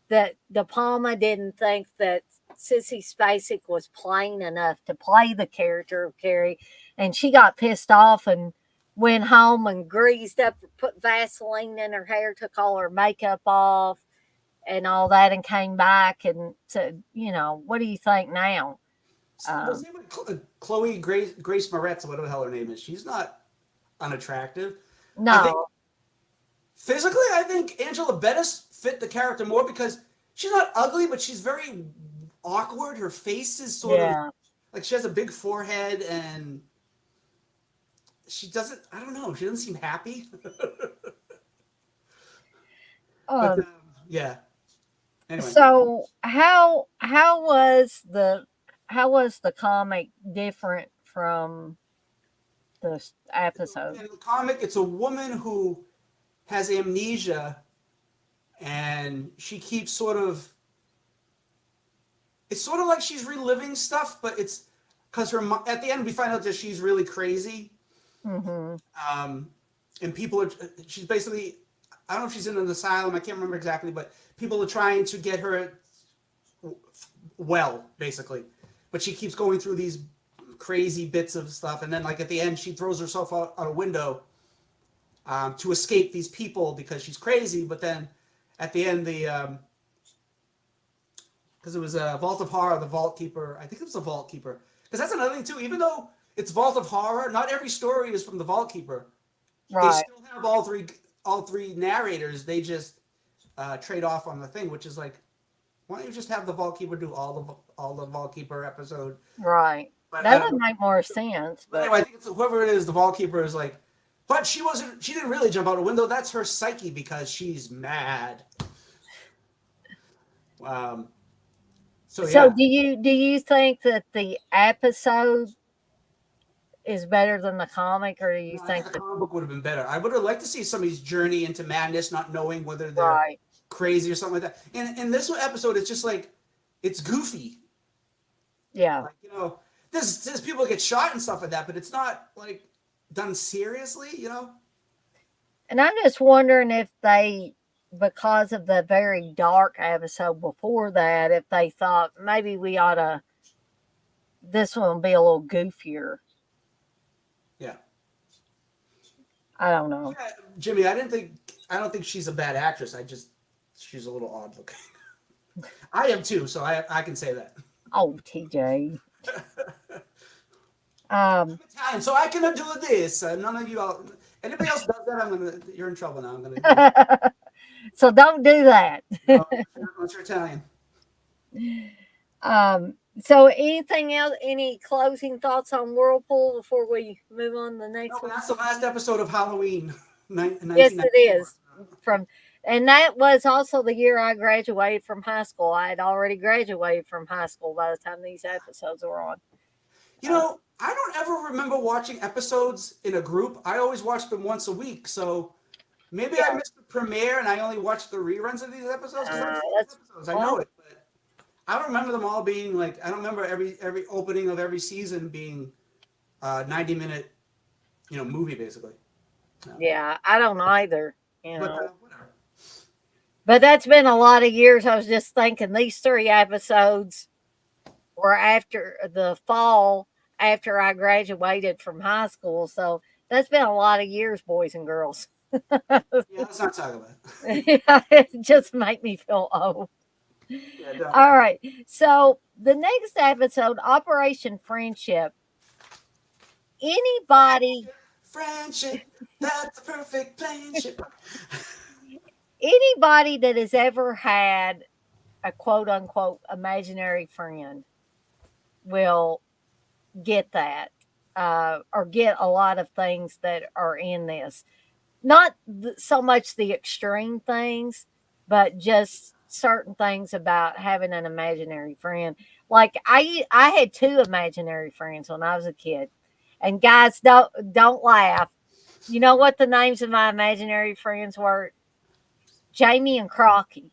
S1: De Palma didn't think that Sissy Spacek was plain enough to play the character of Carrie, and she got pissed off and went home and greased up, put Vaseline in her hair, took all her makeup off, and all that, and came back and said, what do you think now?
S2: Chloe Grace Moretz, whatever the hell her name is, she's not unattractive.
S1: No.
S2: Physically, I think Angela Bettis fit the character more because she's not ugly, but she's very awkward. Her face is sort of like she has a big forehead and she doesn't, I don't know, she doesn't seem happy. But, yeah. Anyway.
S1: So how was the comic different from the episode?
S2: In the comic, it's a woman who has amnesia and she keeps it's sort of like she's reliving stuff, but it's because at the end we find out that she's really crazy.
S1: Mm-hmm.
S2: And she's basically I don't know if she's in an asylum. I can't remember exactly, but people are trying to get her well, basically. But she keeps going through these crazy bits of stuff, and then like at the end, she throws herself out a window to escape these people because she's crazy. But then at the end, the because it was a Vault of Horror, the Vault Keeper. I think it was the Vault Keeper. Because that's another thing too. Even though it's Vault of Horror, not every story is from the Vault Keeper. They
S1: Right.
S2: still have all three narrators. They just trade off on the thing, which is like, why don't you just have the Vault Keeper do all the Vault Keeper episode?
S1: Right.
S2: But I
S1: That
S2: don't
S1: would
S2: know.
S1: make more sense,
S2: But
S1: but
S2: anyway, I think it's whoever it is, the Vault Keeper is like, but she wasn't. She didn't really jump out a window. That's her psyche because she's mad. Um. So
S1: so
S2: yeah.
S1: do you think that the episode is better than the comic, or do you
S2: No, I think
S1: think
S2: the
S1: that
S2: comic book would have been better. I would have liked to see somebody's journey into madness, not knowing whether they're
S1: right?
S2: crazy or something like that. And in this episode, it's just like it's goofy.
S1: Yeah.
S2: Like there's people get shot and stuff like that, but it's not like done seriously.
S1: And I'm just wondering if they, because of the very dark episode before that, if they thought maybe we ought to, this one will be a little goofier.
S2: Yeah.
S1: I don't know.
S2: Yeah, Jimmy, I don't think she's a bad actress. She's a little odd looking. I am too, so I can say that.
S1: Oh, TJ.
S2: I'm Italian, so I can do this. None of you all. Anybody else does that, you're in trouble now. I'm gonna do it.
S1: So don't do that.
S2: No, unless you're Italian.
S1: So anything else? Any closing thoughts on Whirlpool before we move on to the
S2: No,
S1: next
S2: but
S1: one?
S2: that's the last episode of Halloween,
S1: Yes, it
S2: 1994.
S1: is. From and that was also the year I graduated from high school. I had already graduated from high school by the time these episodes were on. Uh,
S2: I don't ever remember watching episodes in a group. I always watched them once a week. So maybe I
S1: yeah,
S2: missed the premiere and I only watched the reruns of these episodes because I've seen these
S1: that's
S2: episodes. I know
S1: well,
S2: it, but I don't remember them all being like. I don't remember every opening of every season being 90-minute movie basically. No.
S1: yeah. I don't either. You
S2: But
S1: know,
S2: whatever.
S1: but that's been a lot of years. I was just thinking these three episodes were after the fall after I graduated from high school. So that's been a lot of years, boys and girls.
S2: Yeah, let's not talk about it.
S1: It just make me feel old.
S2: Yeah, don't.
S1: All right. So the next episode, Operation Friendship. Anybody,
S2: Friendship, that's the perfect friendship.
S1: anybody that has ever had a quote unquote imaginary friend will get that, or get a lot of things that are in this. Not so much the extreme things, but just certain things about having an imaginary friend. Like I had two imaginary friends when I was a kid. And guys, don't laugh. You know what the names of my imaginary friends were? Jamie and Crocky.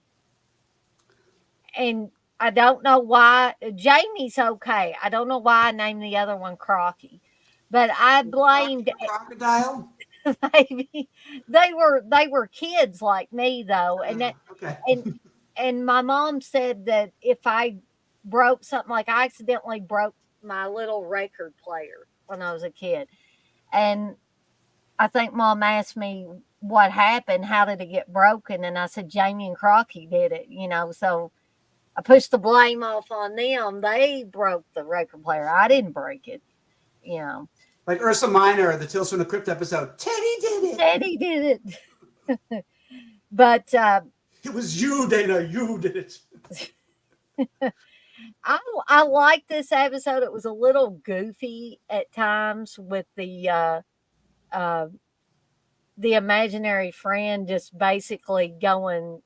S1: And I don't know why Jamie's okay. I don't know why I named the other one Crocky. But I blamed
S2: Crocodile.
S1: maybe they were kids like me though,
S2: Okay.
S1: and and my mom said that if I broke something, like I accidentally broke my little record player when I was a kid, and I think mom asked me what happened, how did it get broken, and I said Jamie and Crocky did it, so I pushed the blame off on them. They broke the record player. I didn't break it, you know.
S2: Like Ursa Minor, the Tales from the Crypt episode. Teddy did it.
S1: Daddy did it. But
S2: It was you, Dana. You did it.
S1: I like this episode. It was a little goofy at times with uh, the imaginary friend just basically going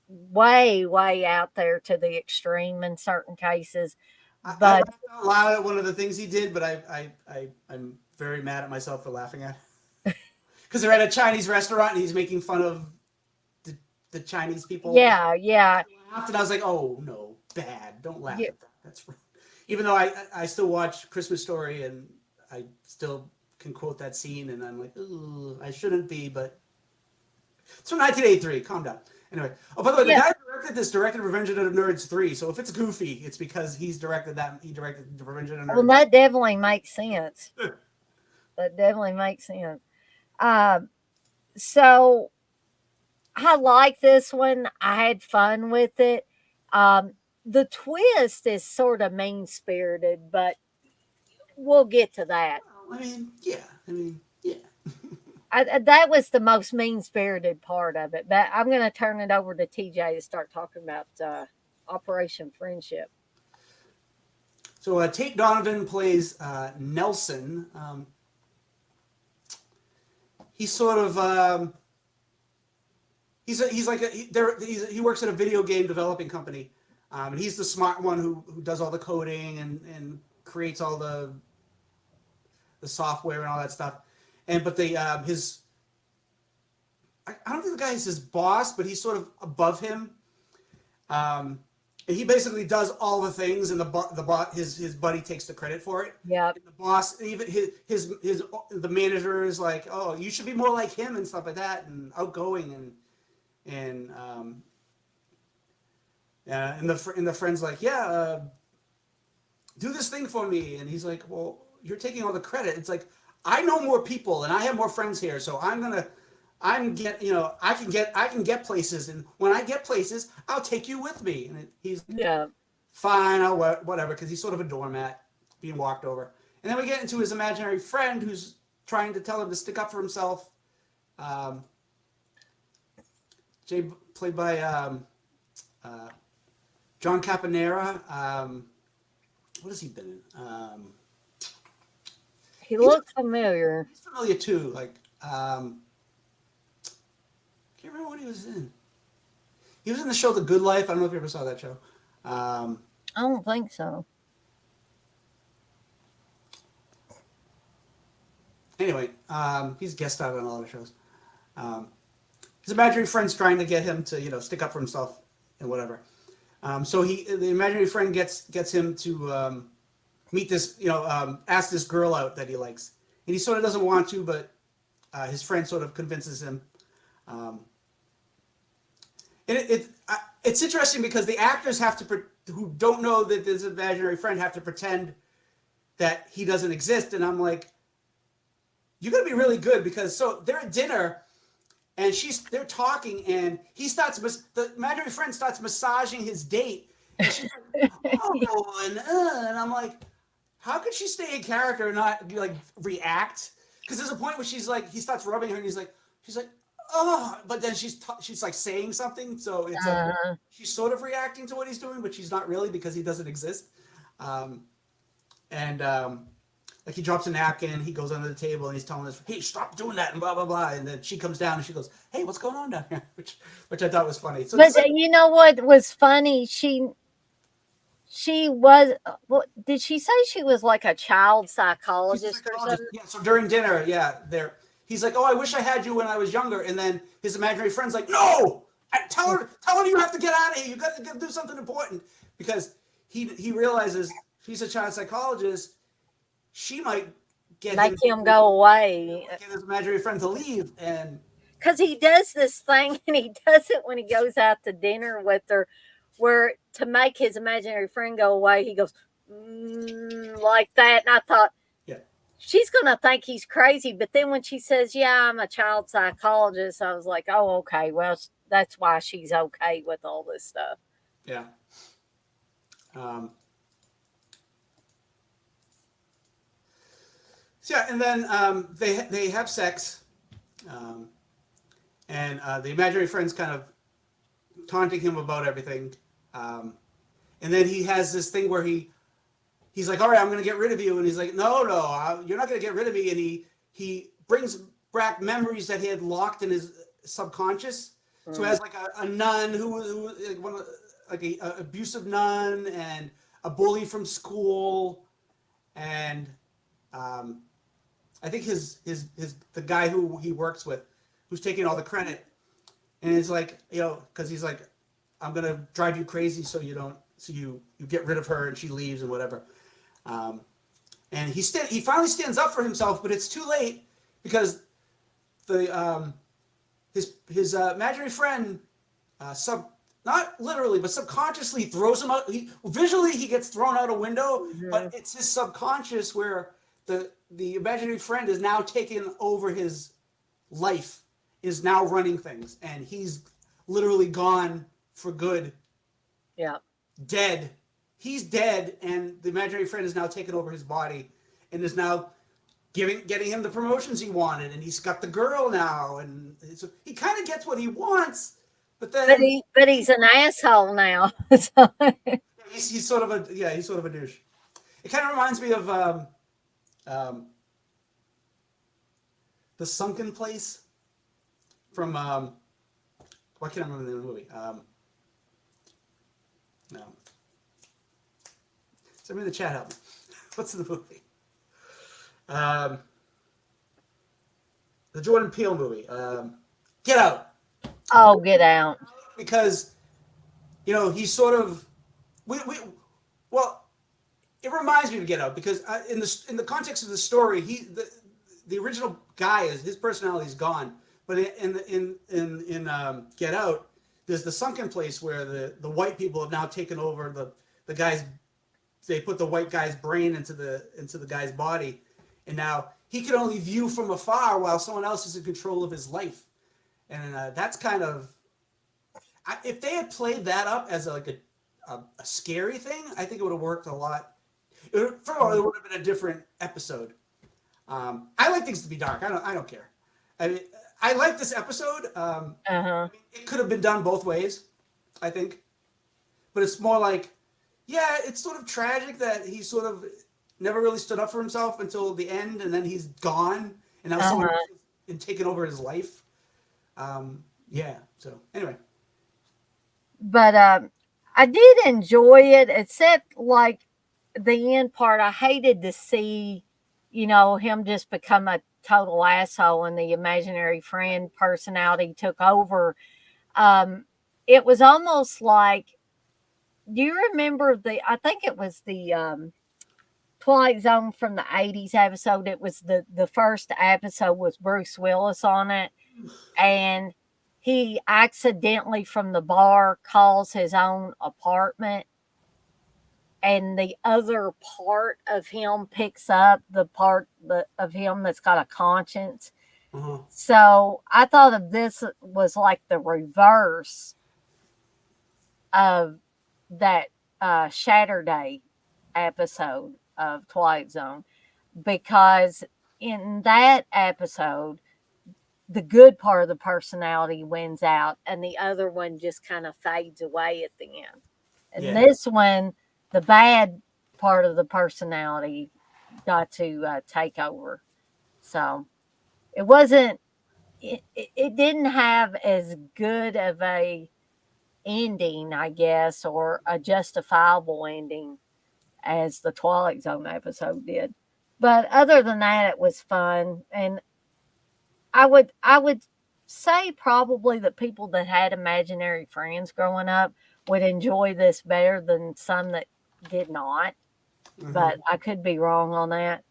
S1: way way out there to the extreme in certain cases.
S2: I
S1: But
S2: laughed out loud at one of the things he did, but I'm very mad at myself for laughing at it. Because they're at a Chinese restaurant and he's making fun of the Chinese people.
S1: yeah, yeah,
S2: I laughed and I was like, oh no, bad. Don't laugh
S1: yeah,
S2: at that. That's wrong. Even though I still watch Christmas Story and I still can quote that scene and I'm like, ooh, I shouldn't be, but It's from 1983. Calm down. Anyway. Oh, by the way, the
S1: Yeah.
S2: guy who directed this directed Revenge of the Nerds 3. So if it's goofy, it's because he's directed that. He directed the Revenge of the
S1: Well,
S2: Nerds.
S1: that definitely makes sense. That definitely makes sense. Um, so I like this one. I had fun with it. Um, the twist is sort of mean spirited, but we'll get to that.
S2: Well, I mean, yeah. I mean, yeah.
S1: That was the most mean spirited part of it. But I'm going to turn it over to TJ to start talking about Operation Friendship.
S2: So Tate Donovan plays Nelson. He's sort of he's like he works at a video game developing company, and he's the smart one who does all the coding and creates all the software and all that stuff. And but they his I don't think the guy is his boss, but he's sort of above him. And he basically does all the things, and his buddy takes the credit for it.
S1: Yeah.
S2: And the boss, even the manager is like, "Oh, you should be more like him," and stuff like that, and outgoing, and the friend's like, "Yeah, do this thing for me," and he's like, "Well, you're taking all the credit." It's like, I know more people, and I have more friends here, so I can get places, and when I get places, I'll take you with me. And he's
S1: Yeah.
S2: fine, I'll whatever, because he's sort of a doormat being walked over. And then we get into his imaginary friend who's trying to tell him to stick up for himself. Jay, played by John Caponera. What has he been in?
S1: He looks familiar.
S2: He's familiar too. Like, can't remember what he was in. He was in the show The Good Life. I don't know if you ever saw that show.
S1: I don't think so.
S2: Anyway, he's guest starred on a lot of shows. His imaginary friend's trying to get him to, stick up for himself and whatever. So the imaginary friend gets him to meet this, ask this girl out that he likes, and he sort of doesn't want to, but his friend sort of convinces him. And it's interesting because the actors who don't know that this imaginary friend have to pretend that he doesn't exist, and I'm like, you got to be really good, because so they're at dinner and they're talking, and the imaginary friend starts massaging his date, and she's like, oh, and I'm like, how could she stay in character and not like react? Because there's a point where she's like, he starts rubbing her, and she's like, oh, but then she's like saying something, so it's like she's sort of reacting to what he's doing, but she's not really, because he doesn't exist. Like he drops a napkin, he goes under the table, and he's telling us, "Hey, stop doing that," and blah blah blah. And then she comes down and she goes, "Hey, what's going on down here?" Which I thought was funny. So,
S1: But you know what was funny? She was. What did she say? She was like a child psychologist or something.
S2: Yeah. So during dinner, he's like, "Oh, I wish I had you when I was younger," and then his imaginary friend's like, "No, tell her you have to get out of here. You got to do something important," because he realizes she's a child psychologist. She might
S1: make him go away.
S2: Get his imaginary friend to leave, and
S1: because he does this thing, and he does it when he goes out to dinner with her, where to make his imaginary friend go away, he goes like that. And I thought,
S2: yeah,
S1: she's gonna think he's crazy. But then when she says, "Yeah, I'm a child psychologist," I was like, "Oh, okay. Well, that's why she's okay with all this stuff."
S2: Yeah. So yeah, and then they have sex, and the imaginary friend's kind of taunting him about everything, and then he has this thing where he's like, "All right, I'm going to get rid of you," and he's like, "No, you're not going to get rid of me," and he brings back memories that he had locked in his subconscious. So he has like a nun who like a abusive nun, and a bully from school, and I think the guy who he works with, who's taking all the credit, and it's like, because he's like, "I'm gonna drive you crazy so you get rid of her and she leaves and whatever," and he finally stands up for himself, but it's too late, because the his imaginary friend not literally but subconsciously throws him out. Visually he gets thrown out a window, but
S1: Mhm.
S2: it's his subconscious where the imaginary friend is now taking over his life, is now running things, and he's literally gone for good,
S1: Yeah.
S2: dead. He's dead, and the imaginary friend is now taking over his body, and is now getting him the promotions he wanted, and he's got the girl now, and so he kind of gets what he wants, but
S1: But
S2: then
S1: he's an asshole now. So,
S2: he's sort of he's sort of a douche. It kind of reminds me of um, the Sunken Place from I can't remember the name of the movie. No, somebody in the chat help me. What's the movie? Um, the Jordan Peele movie. Get Out.
S1: oh, get out.
S2: Because he's sort of we well, it reminds me of Get Out because in the context of the story, the original guy is his personality is gone, but in Get Out, there's the sunken place where the white people have now taken over the guy's. They put the white guy's brain into the guy's body, and now he can only view from afar while someone else is in control of his life, and that's kind of if they had played that up as a scary thing, I think it would have worked a lot. First of all, it would have been a different episode. I like things to be dark. I don't care. I mean, I like this episode.
S1: Uh-huh.
S2: It could have been done both ways, I think, but it's more like, yeah, it's sort of tragic that he sort of never really stood up for himself until the end, and then he's gone, and now someone else
S1: Uh-huh.
S2: has taken over his life. Yeah. So anyway,
S1: But I did enjoy it, except like the end part. I hated to see, him just become a total asshole and the imaginary friend personality took over. Um, it was almost like, do you remember I think it was the Twilight Zone from the 80s episode. It was the first episode was Bruce Willis on it, and he accidentally from the bar calls his own apartment, and the other part of him picks up the part of him that's got a conscience.
S2: uh-huh.
S1: So I thought of this was like the reverse of that Saturday episode of Twilight Zone, because in that episode, the good part of the personality wins out and the other one just kind of fades away at the end. And
S2: Yeah,
S1: this one, the bad part of the personality got to take over. So it wasn't, it didn't have as good of a ending, I guess, or a justifiable ending as the Twilight Zone episode did. But other than that, it was fun, and I would say probably that people that had imaginary friends growing up would enjoy this better than some that did not.
S2: mm-hmm.
S1: But I could be wrong on that.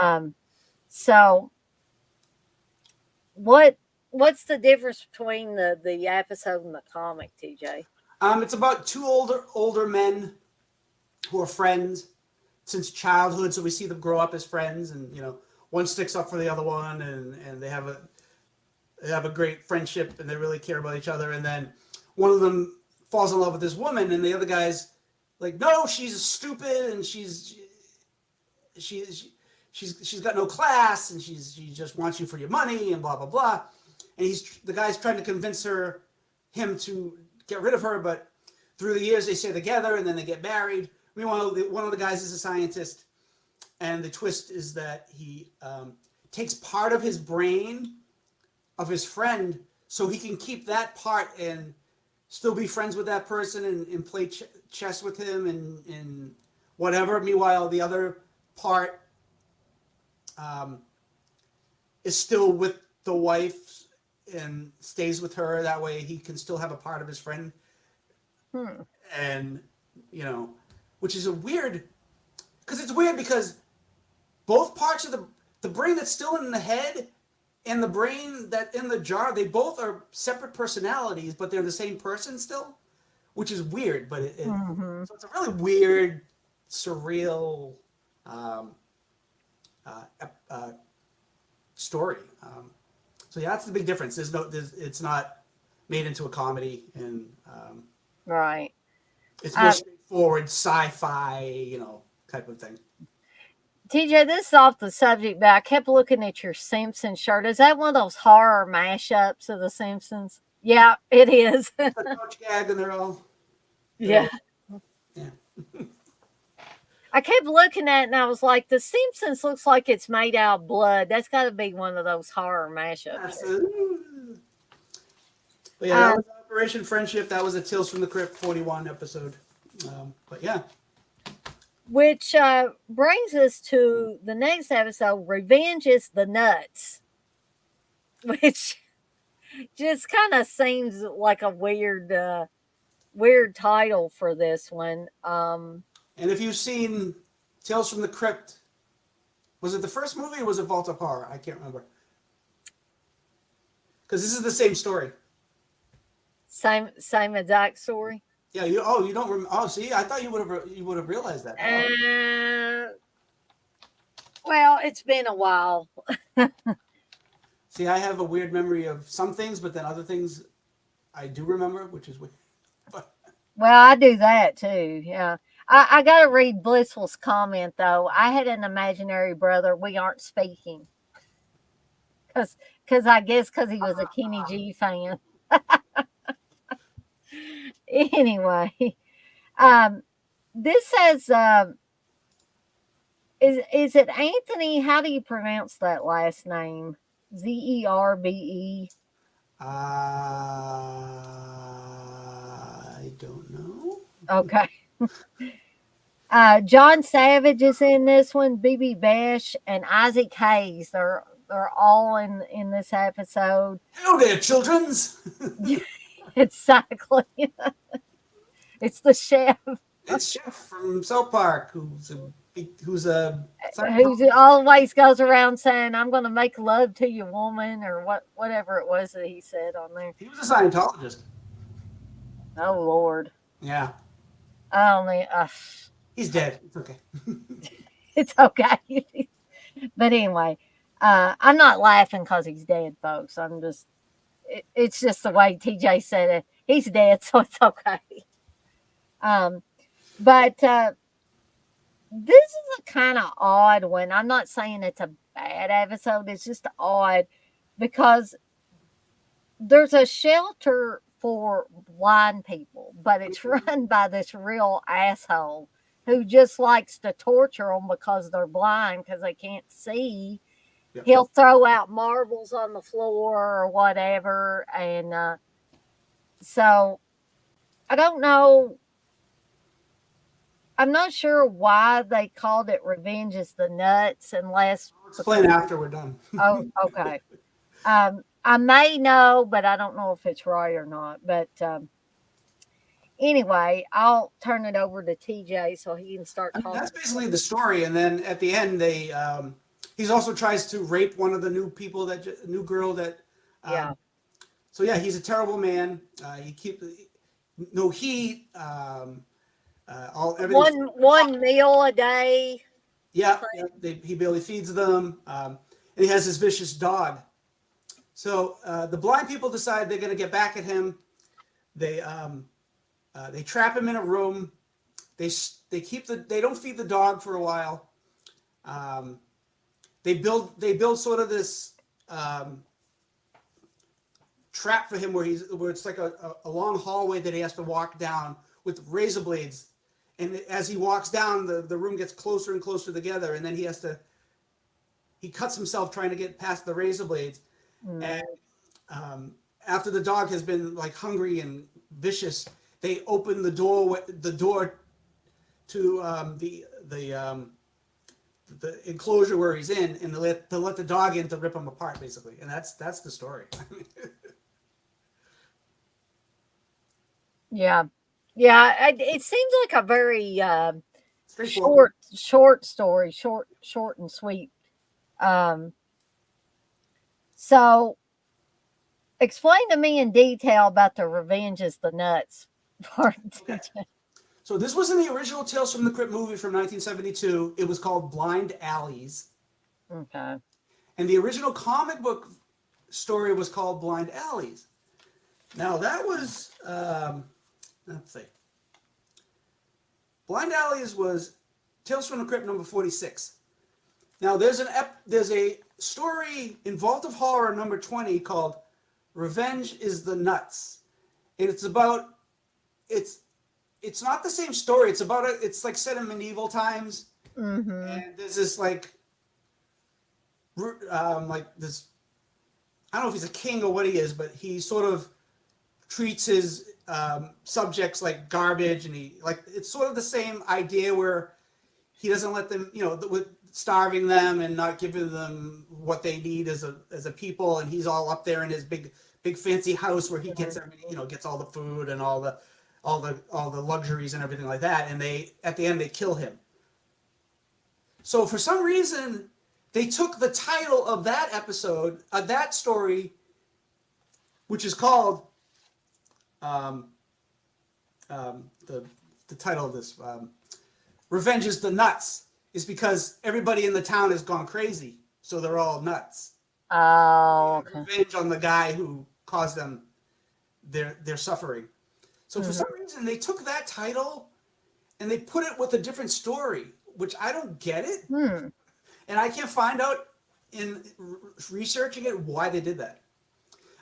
S1: Um, so what what's the difference between the episode and the comic, TJ?
S2: It's about two older men who are friends since childhood. So we see them grow up as friends, and one sticks up for the other one, and they have a great friendship, and they really care about each other. And then one of them falls in love with this woman, and the other guy's like, no, she's stupid, and she's got no class, and she just wants you for your money, and blah blah blah. And the guy's trying to convince him to get rid of her, but through the years they stay together, and then they get married. Meanwhile, one of the guys is a scientist, and the twist is that he takes part of his brain of his friend so he can keep that part and still be friends with that person and play chess with him and whatever. Meanwhile, the other part um, is still with the wife and stays with her. That way he can still have a part of his friend.
S1: Hmm.
S2: And, which is because it's weird because both parts of the brain that's still in the head in the brain that in the jar, they both are separate personalities, but they're the same person still, which is weird. But
S1: Mm-hmm.
S2: so it's a really weird, surreal um, story. So yeah, that's the big difference. It's not made into a comedy, and
S1: Right.
S2: it's more
S1: Uh,
S2: straightforward sci-fi, type of thing.
S1: TJ, this is off the subject, but I kept looking at your Simpsons shirt. Is that one of those horror mashups of the Simpsons? Yeah, it is.
S2: It's a coach gag, and they're
S1: Yeah.
S2: all yeah.
S1: I kept looking at it and I was like, The Simpsons looks like it's made out of blood. That's got to be one of those horror mashup
S2: That's
S1: shirts.
S2: but yeah, that
S1: Uh,
S2: was Operation Friendship. That was a Tales from the Crypt 41 episode. But yeah,
S1: which brings us to the next episode, Revenge is the Nuts, which just kind of seems like a weird title for this one.
S2: and if you've seen Tales from the Crypt, was it the first movie or was it Vault of Horror? I can't remember. Because this is the same story.
S1: Same exact story.
S2: Yeah. You don't remember? Oh, see, I thought you would have realized that. Oh.
S1: Well, it's been a while.
S2: See, I have a weird memory of some things, but then other things I do remember, which is weird. But
S1: Well, I do that too. Yeah. I got to read Blissful's comment, though. I had an imaginary brother. We aren't speaking. Because I guess because he was a Kenny G fan. Anyway, um, this says, is it Anthony? How do you pronounce that last name? Zerbe?
S2: I don't know.
S1: Okay. John Savage is in this one. BB Bash and Isaac Hayes. They're all in this episode.
S2: Hello there, childrens.
S1: Exactly. It's the chef
S2: It's Chef from South Park, who's a
S1: who always goes around saying, "I'm going to make love to you, woman," or whatever it was that he said on there.
S2: he was a Scientologist.
S1: Oh Lord.
S2: Yeah,
S1: I only.
S2: he's dead. It's okay.
S1: It's okay. But anyway, I'm not laughing because he's dead, folks. It's just the way TJ said it. He's dead, so it's okay. Um, but this is a kind of odd one. I'm not saying it's a bad episode. It's just odd because there's a shelter for blind people, but it's run by this real asshole who just likes to torture them because they're blind because they can't see.
S2: Yep.
S1: He'll throw out marbles on the floor or whatever. And so I don't know. I'm not sure why they called it Revenge is the Nuts unless.
S2: I'll explain after we're done.
S1: Oh, okay. I may know, but I don't know if it's right or not. But anyway, I'll turn it over to TJ so he can start
S2: I mean,
S1: talking.
S2: that's basically the story, and then at the end, he's also tries to rape one of the new girl that.
S1: Yeah.
S2: So yeah, he's a terrible man. He keep no heat. Everything.
S1: One meal a day.
S2: Yeah, he barely feeds them, and he has this vicious dog. So the blind people decide they're going to get back at him. They trap him in a room. They don't feed the dog for a while. They build sort of this trap for him where it's like a long hallway that he has to walk down with razor blades. And as he walks down, the room gets closer and closer together, and then he cuts himself trying to get past the razor blades. And after the dog has been like hungry and vicious, they open the door to the enclosure where he's in, and to let the dog in to rip him apart, basically. And that's the story.
S1: Yeah. Yeah. It seems like a very
S2: Straightforward.
S1: short story, short and sweet. Um, So explain to me in detail about the Revenge is the Nuts part,
S2: Okay.
S1: TJ.
S2: So this was in the original Tales from the Crypt movie from 1972. It was called Blind Alleys.
S1: Okay.
S2: And the original comic book story was called Blind Alleys. Now that was, let's see. Blind Alleys was Tales from the Crypt number 46. Now there's a story in Vault of Horror number 20 called Revenge is the Nuts. And it's not the same story. It's like set in medieval times.
S1: Mm-hmm.
S2: And there's this like this, I don't know if he's a king or what he is, but he sort of treats his subjects like garbage, and it's sort of the same idea where he doesn't let them, with starving them and not giving them what they need as a people, and he's all up there in his big fancy house where he gets gets all the food and all the luxuries and everything like that, and at the end they kill him. So for some reason they took the title of that episode, of that story, which is called the title of this Revenge is the Nuts, is because everybody in the town has gone crazy, so they're all nuts.
S1: Oh,
S2: They
S1: okay.
S2: have revenge on the guy who caused them their suffering. So for
S1: Mm-hmm.
S2: some reason they took that title and they put it with a different story, which I don't get it,
S1: Hmm.
S2: and I can't find out in researching it why they did that.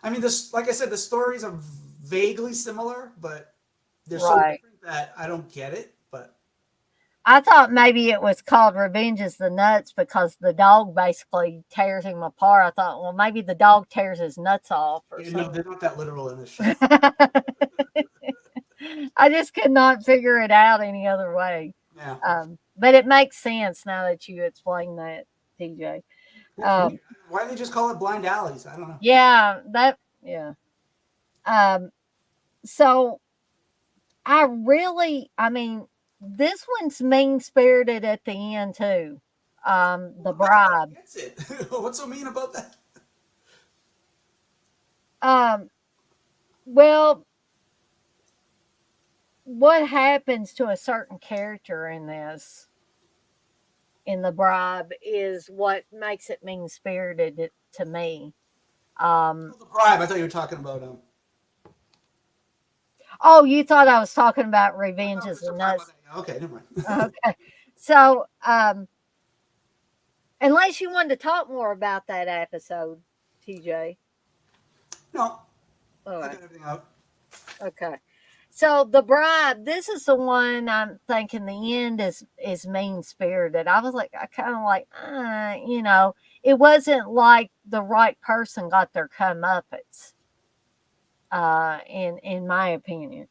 S2: I mean, like I said, the stories are vaguely similar, but they're so
S1: Right.
S2: different that I don't get it. But
S1: I thought maybe it was called Revenge is the Nuts because the dog basically tears him apart. I thought, well, maybe the dog tears his nuts off or
S2: no,
S1: something.
S2: they're not that literal in this show.
S1: I just could not figure it out any other way.
S2: Yeah.
S1: But it makes sense now that you explain that, TJ.
S2: It's weird.
S1: Um,
S2: Why they just call it Blind Alleys? I don't know.
S1: yeah. Um, so I mean, this one's mean spirited at the end too. The
S2: I don't
S1: bribe.
S2: get it. What's so mean about that?
S1: Um, well, what happens to a certain character in the bribe is what makes it mean spirited to me. Um,
S2: Oh, the bribe. I thought you were talking about
S1: oh, you thought I was talking about
S2: I
S1: Revenge
S2: thought we were
S1: is the
S2: still talking about
S1: Nuts.
S2: that. Okay, never mind.
S1: Okay. So, unless you wanted to talk more about that episode, TJ.
S2: No,
S1: All
S2: I
S1: right.
S2: got everything out.
S1: Okay. So the bribe, this is the one I'm thinking the end is mean spirited. I was like, I kind of like, it wasn't like the right person got their comeuppance, in my opinion.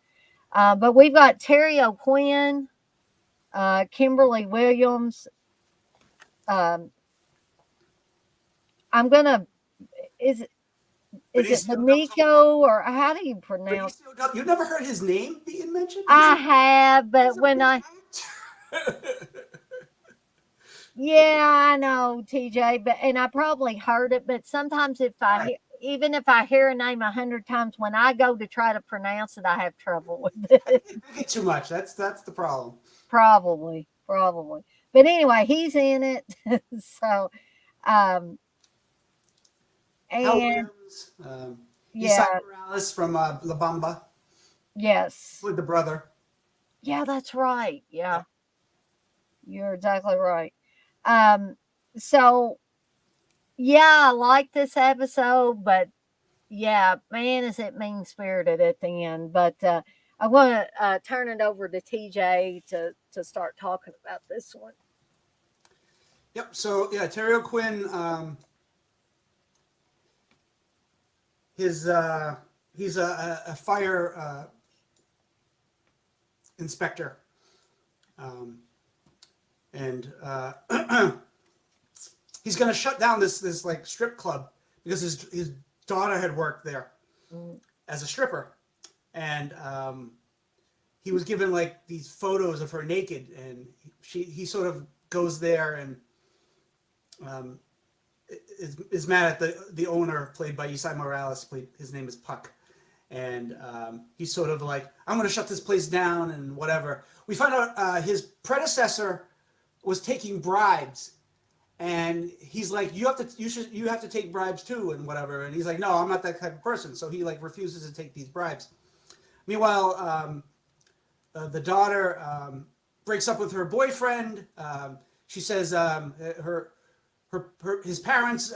S1: But we've got Terry O'Quinn, Kimberly Williams. Um, I'm gonna is is it
S2: Benicio del Toro.
S1: Benico or how do you pronounce?
S2: You never heard his name being mentioned?
S1: I have,
S2: He's
S1: but
S2: a
S1: when
S2: big
S1: I
S2: actor.
S1: yeah, I know, TJ, but and I probably heard it, but sometimes
S2: Right.
S1: even if I hear a name 100 times, when I go to try to pronounce it, I have trouble with it.
S2: You think it too much. That's the problem.
S1: Probably. But anyway, he's in it. So, um,
S2: Hal
S1: and
S2: Williams, Isai
S1: yeah,
S2: Morales from La Bamba,
S1: yes,
S2: with the brother.
S1: yeah, that's right.
S2: Yeah.
S1: Yeah, you're exactly right. Um, so yeah, I like this episode, but yeah, man, is it mean spirited at the end. But I want to turn it over to TJ to start talking about this one.
S2: Yep. So yeah, Terry O'Quinn. He's a fire inspector, um, and he's going to shut down this like strip club because his daughter had worked there
S1: Mm,
S2: as a stripper, and he was given like these photos of her naked, and he sort of goes there, and um, is mad at the owner, played by Isai Morales. His name is Puck, and he's sort of like, I'm going to shut this place down and whatever. We find out his predecessor was taking bribes, and he's like, you have to take bribes too and whatever. And he's like, no, I'm not that type of person. So he like refuses to take these bribes. Meanwhile, the daughter breaks up with her boyfriend. She says his parents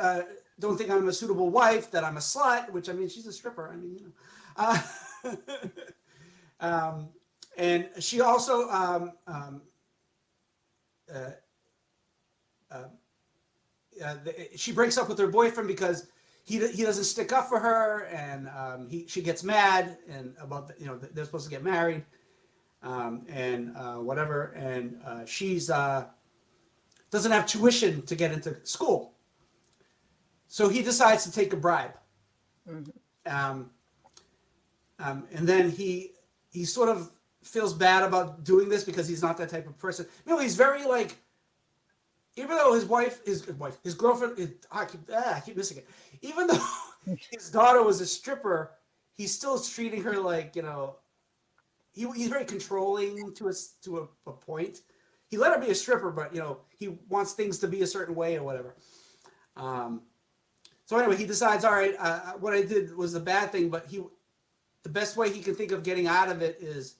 S2: don't think I'm a suitable wife, that I'm a slut, which I mean, she's a stripper. I mean, and she also she breaks up with her boyfriend because he doesn't stick up for her, and she gets mad and about they're supposed to get married, and whatever, and she's doesn't have tuition to get into school, so he decides to take a bribe. Mm-hmm. And then he sort of feels bad about doing this because he's not that type of person. He's very like, even though his girlfriend, I keep missing it. Even though his daughter was a stripper, he's still treating her like, he's very controlling to a point. He let her be a stripper, but he wants things to be a certain way or whatever. So anyway, he decides, all right, what I did was a bad thing, but the best way he can think of getting out of it is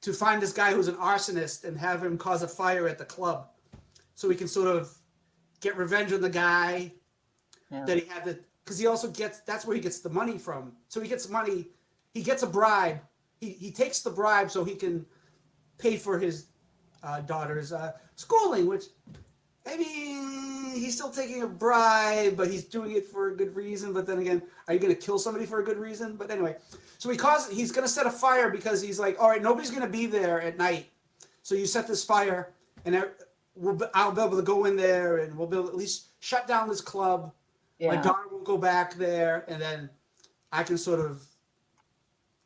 S2: to find this guy who's an arsonist and have him cause a fire at the club, so he can sort of get revenge on the guy that he had to, because he also that's where he gets the money from. So he gets money, he gets a bribe, he takes the bribe so he can pay for his daughter's schooling, which maybe he's still taking a bribe, but he's doing it for a good reason. But then again, are you going to kill somebody for a good reason? But anyway, so he's going to set a fire because he's like, all right, nobody's going to be there at night. So you set this fire, and I'll be able to go in there, and we'll be able to at least shut down this club. Yeah. My daughter will go back there, and then I can sort of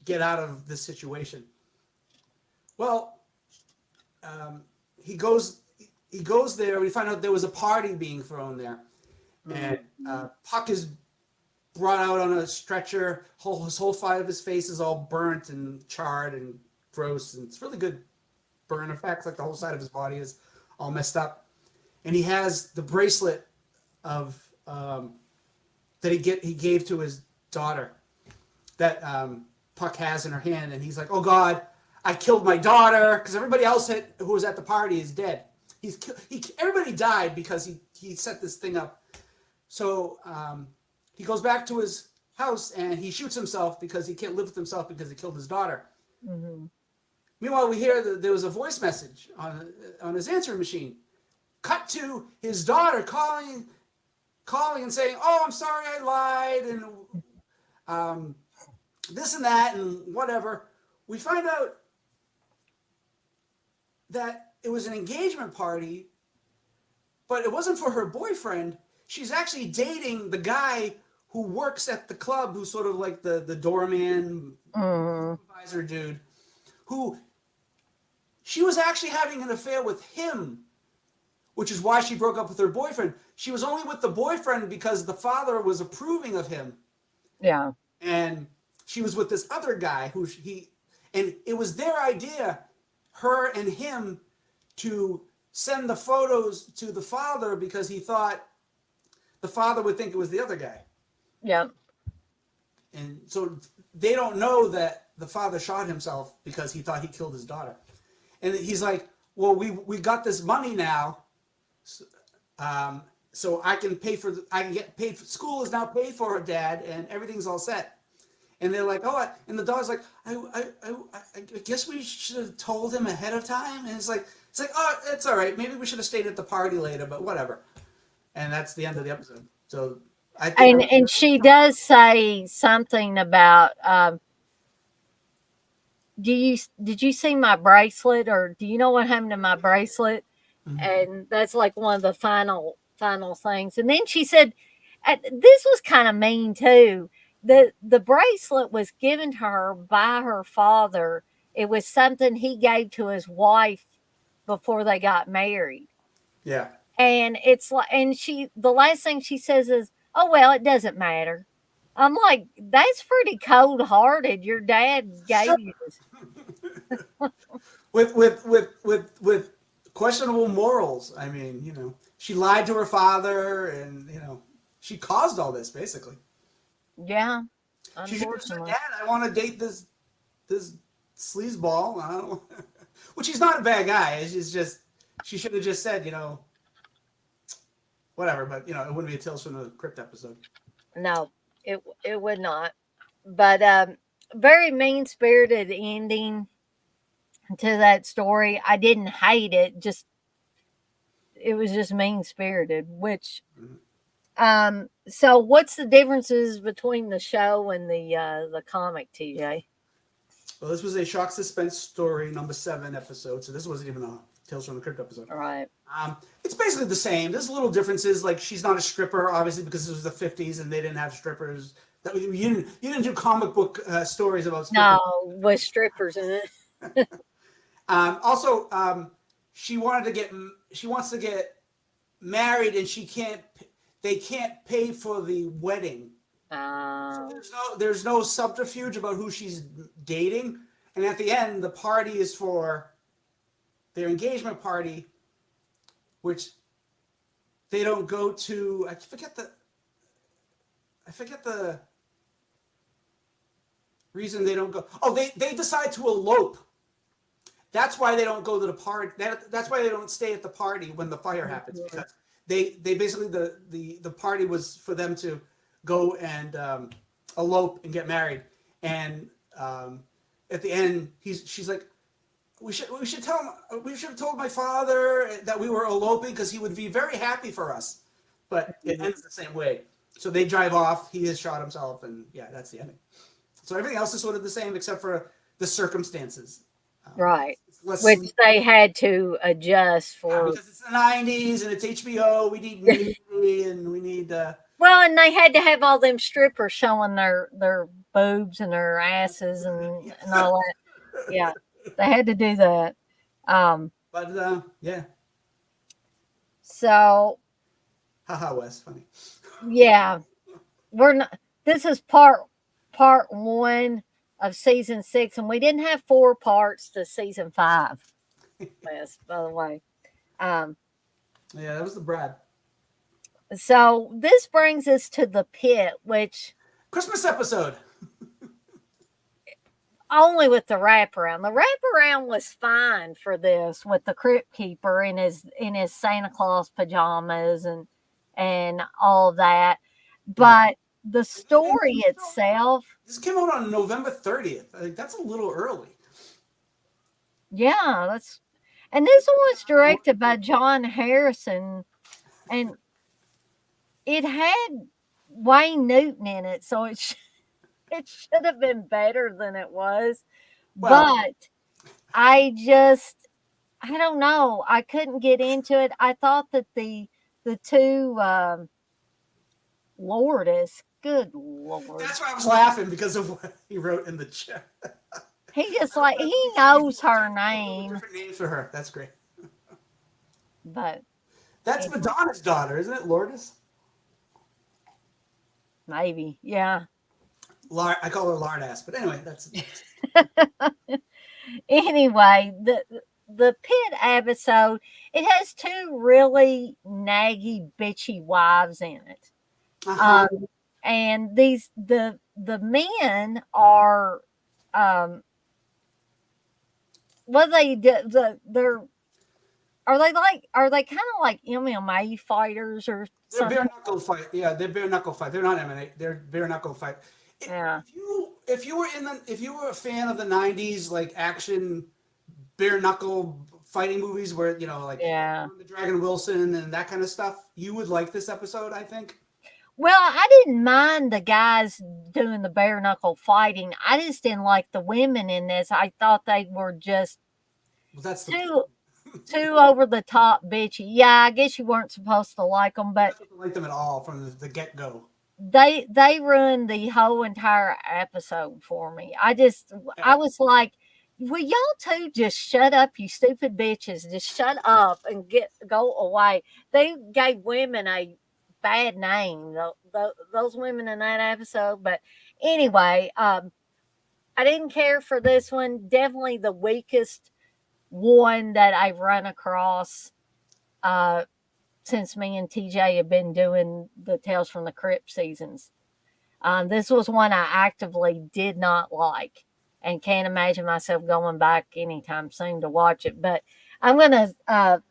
S2: get out of this situation. Well, he goes there. We find out there was a party being thrown there, and Puck is brought out on a stretcher. His whole side of his face is all burnt and charred and gross, and it's really good burn effects. Like the whole side of his body is all messed up, and he has the bracelet of that he gave to his daughter that Puck has in her hand, and he's like, "Oh God, I killed my daughter," because everybody else who was at the party is dead. Everybody died because he set this thing up. So he goes back to his house and he shoots himself because he can't live with himself because he killed his daughter. Mm-hmm. Meanwhile, we hear that there was a voice message on his answering machine. Cut to his daughter calling and saying, "Oh, I'm sorry, I lied," and this and that and whatever. We find out that it was an engagement party, but it wasn't for her boyfriend. She's actually dating the guy who works at the club, who's sort of like the doorman, supervisor dude, who she was actually having an affair with him, which is why she broke up with her boyfriend. She was only with the boyfriend because the father was approving of him. Yeah. And she was with this other guy and it was their idea, her and him, to send the photos to the father because he thought the father would think it was the other guy. Yeah. And so they don't know that the father shot himself because he thought he killed his daughter. And he's like, well, we got this money now, so I can get paid for, school is now paid for, Dad, and everything's all set. And they're like, oh, and the daughter's like, I guess we should have told him ahead of time. And it's like, oh, it's all right. Maybe we should have stayed at the party later, but whatever. And that's the end of the episode. So I think
S1: and she does say something about, did you see my bracelet, or do you know what happened to my bracelet? Mm-hmm. And that's like one of the final things. And then she said, this was kind of mean too. The bracelet was given to her by her father. It was something he gave to his wife before they got married. Yeah. And it's like, and the last thing she says is, "Oh well, it doesn't matter." I'm like, that's pretty cold hearted. Your dad
S2: Sure.
S1: gave you this.
S2: With questionable morals. I mean, she lied to her father, and she caused all this basically.
S1: Yeah,
S2: She should have said,
S1: unfortunately.
S2: "Dad, I want to date this sleazeball." I don't, which he's not a bad guy. It's just she should have just said, whatever. But it wouldn't be a Tales from the Crypt episode.
S1: No, it would not. But very mean spirited ending to that story. I didn't hate it. Just it was just mean spirited. Which so what's the differences between the show and the comic, TJ?
S2: Well, this was a shock suspense story, number 7 episode. So this wasn't even a Tales from the Crypt episode.
S1: All right.
S2: It's basically the same. There's little differences, like she's not a stripper, obviously, because this was the '50s and they didn't have strippers. You didn't do comic book stories about strippers.
S1: No, with strippers in it.
S2: Also, she wants to get married, and they can't pay for the wedding. So
S1: Uh,
S2: there's no subterfuge about who she's dating, and at the end, the party is for their engagement party, which they don't go to. I forget the reason they don't go. Oh, they decide to elope. That's why they don't go to the party. That's why they don't stay at the party when the fire happens, because they basically the party was for them to go and elope and get married. And at the end, she's like, we should have told my father that we were eloping because he would be very happy for us. But it ends the same way. So they drive off. He has shot himself, and yeah, that's the ending. So everything else is sort of the same except for the circumstances.
S1: right.
S2: It's less
S1: Which
S2: sleep.
S1: they had to adjust for.
S2: Because it's the '90s and it's HBO. We need nudity and we need.
S1: Well, and they had to have all them strippers showing their boobs and their asses and all that. Yeah, they had to do that.
S2: But yeah,
S1: So
S2: haha, Wes, funny.
S1: yeah, we're not. This is part one of season 6, and we didn't have 4 parts to season 5. Yes, by the way. Um,
S2: Yeah, that was the Brad
S1: so this brings us to the pit, which
S2: Christmas episode.
S1: only with the wraparound. The wraparound was fine for this with the crypt keeper in his Santa Claus pajamas and all that. But the story itself,
S2: This came out on November 30th. Like, that's a little early.
S1: yeah, and this one was directed by John Harrison, and it had Wayne Newton in it, so it should have been better than it was.
S2: Well,
S1: But I don't know. I couldn't get into it. I thought that the two Lourdes, good Lord,
S2: that's why I was laughing, because of what he wrote in the chat.
S1: he just like he knows her name,
S2: Different names for her. That's great.
S1: but
S2: That's Madonna's daughter, isn't it, Lourdes?
S1: maybe yeah.
S2: I call her Lardass, but anyway, that's.
S1: Anyway, the pit episode, it has 2 really naggy, bitchy wives in it.
S2: Uh-huh.
S1: And the men are what they do they're are they kind of like MMA fighters or
S2: They're bare
S1: something?
S2: knuckle fight. Yeah, they're bare knuckle fight. They're not MMA. They're bare knuckle fight.
S1: Yeah.
S2: If you were a fan of the '90s, like action bare knuckle fighting movies, where like
S1: Yeah.
S2: the Dragon Wilson and that kind of stuff, you would like this episode, I think.
S1: Well, I didn't mind the guys doing the bare knuckle fighting. I just didn't like the women in this. I thought they were just
S2: Well, that's
S1: too too over the top bitchy. Yeah, I guess you weren't supposed to like them, but
S2: I don't like them at all from the get go.
S1: they ruined the whole entire episode for me. I was like, will y'all two just shut up, you stupid bitches? Just shut up and go away. They gave women a bad name, those women in that episode. But anyway, I didn't care for this one. Definitely the weakest one that I've run across uh, since me and TJ have been doing the Tales from the Crypt seasons. This was one I actively did not like and can't imagine myself going back anytime soon to watch it. But I'm going to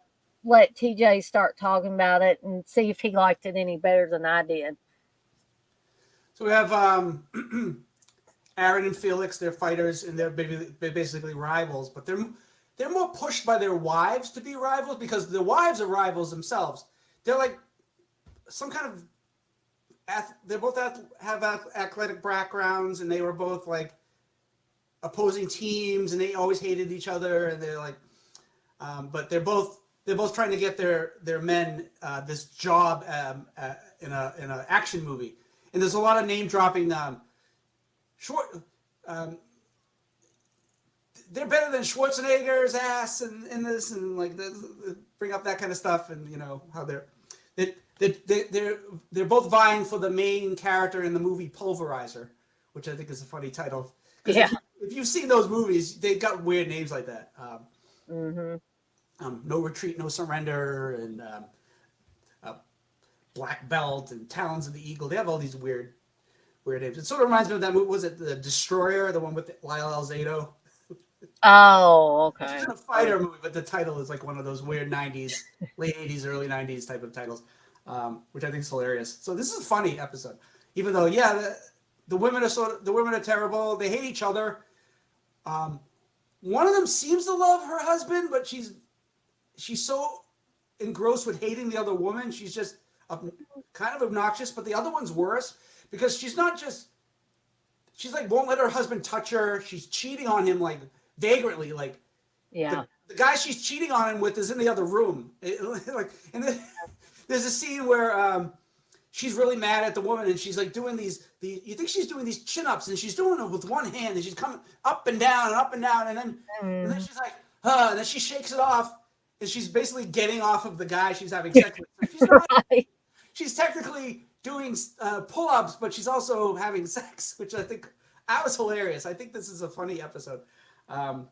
S1: let TJ start talking about it and see if he liked it any better than I did.
S2: So we have Aaron and Felix. They're fighters, and they're basically rivals. But they're more pushed by their wives to be rivals because the wives are rivals themselves. They're like some kind of they both have athletic backgrounds, and they were both like opposing teams, and they always hated each other. And they're like, but they're both trying to get their men this job in an action movie. And there's a lot of name dropping. Short, they're better than Schwarzenegger's ass in this, and like bring up that kind of stuff, and you know how they're both vying for the main character in the movie Pulverizer, which I think is a funny title.
S1: Yeah.
S2: If you've seen those movies, they've got weird names like that. No Retreat, No Surrender, and Black Belt, and Talons of the Eagle. They have all these weird names. It sort of reminds me of that movie. Was it The Destroyer, the one with Lyle Alzado?
S1: Oh, okay.
S2: It's a fighter movie, but the title is like one of those weird 90s, late 80s, early 90s type of titles, which I think is hilarious. So this is a funny episode, even though, yeah, the women are terrible. They hate each other. One of them seems to love her husband, but she's so engrossed with hating the other woman. She's just kind of obnoxious, but the other one's worse because she's like won't let her husband touch her. She's cheating on him like vagrantly, like
S1: yeah.
S2: The guy she's cheating on him with is in the other room. And then there's a scene where she's really mad at the woman, and she's like doing these. You think she's doing these chin ups, and she's doing them with one hand, and she's coming up and down and up and down, and then she's like, and then she shakes it off, and she's basically getting off of the guy she's having sex with. So she's not,
S1: Right.
S2: she's technically doing pull-ups, but she's also having sex, which I think that was hilarious. I think this is a funny episode. Wayne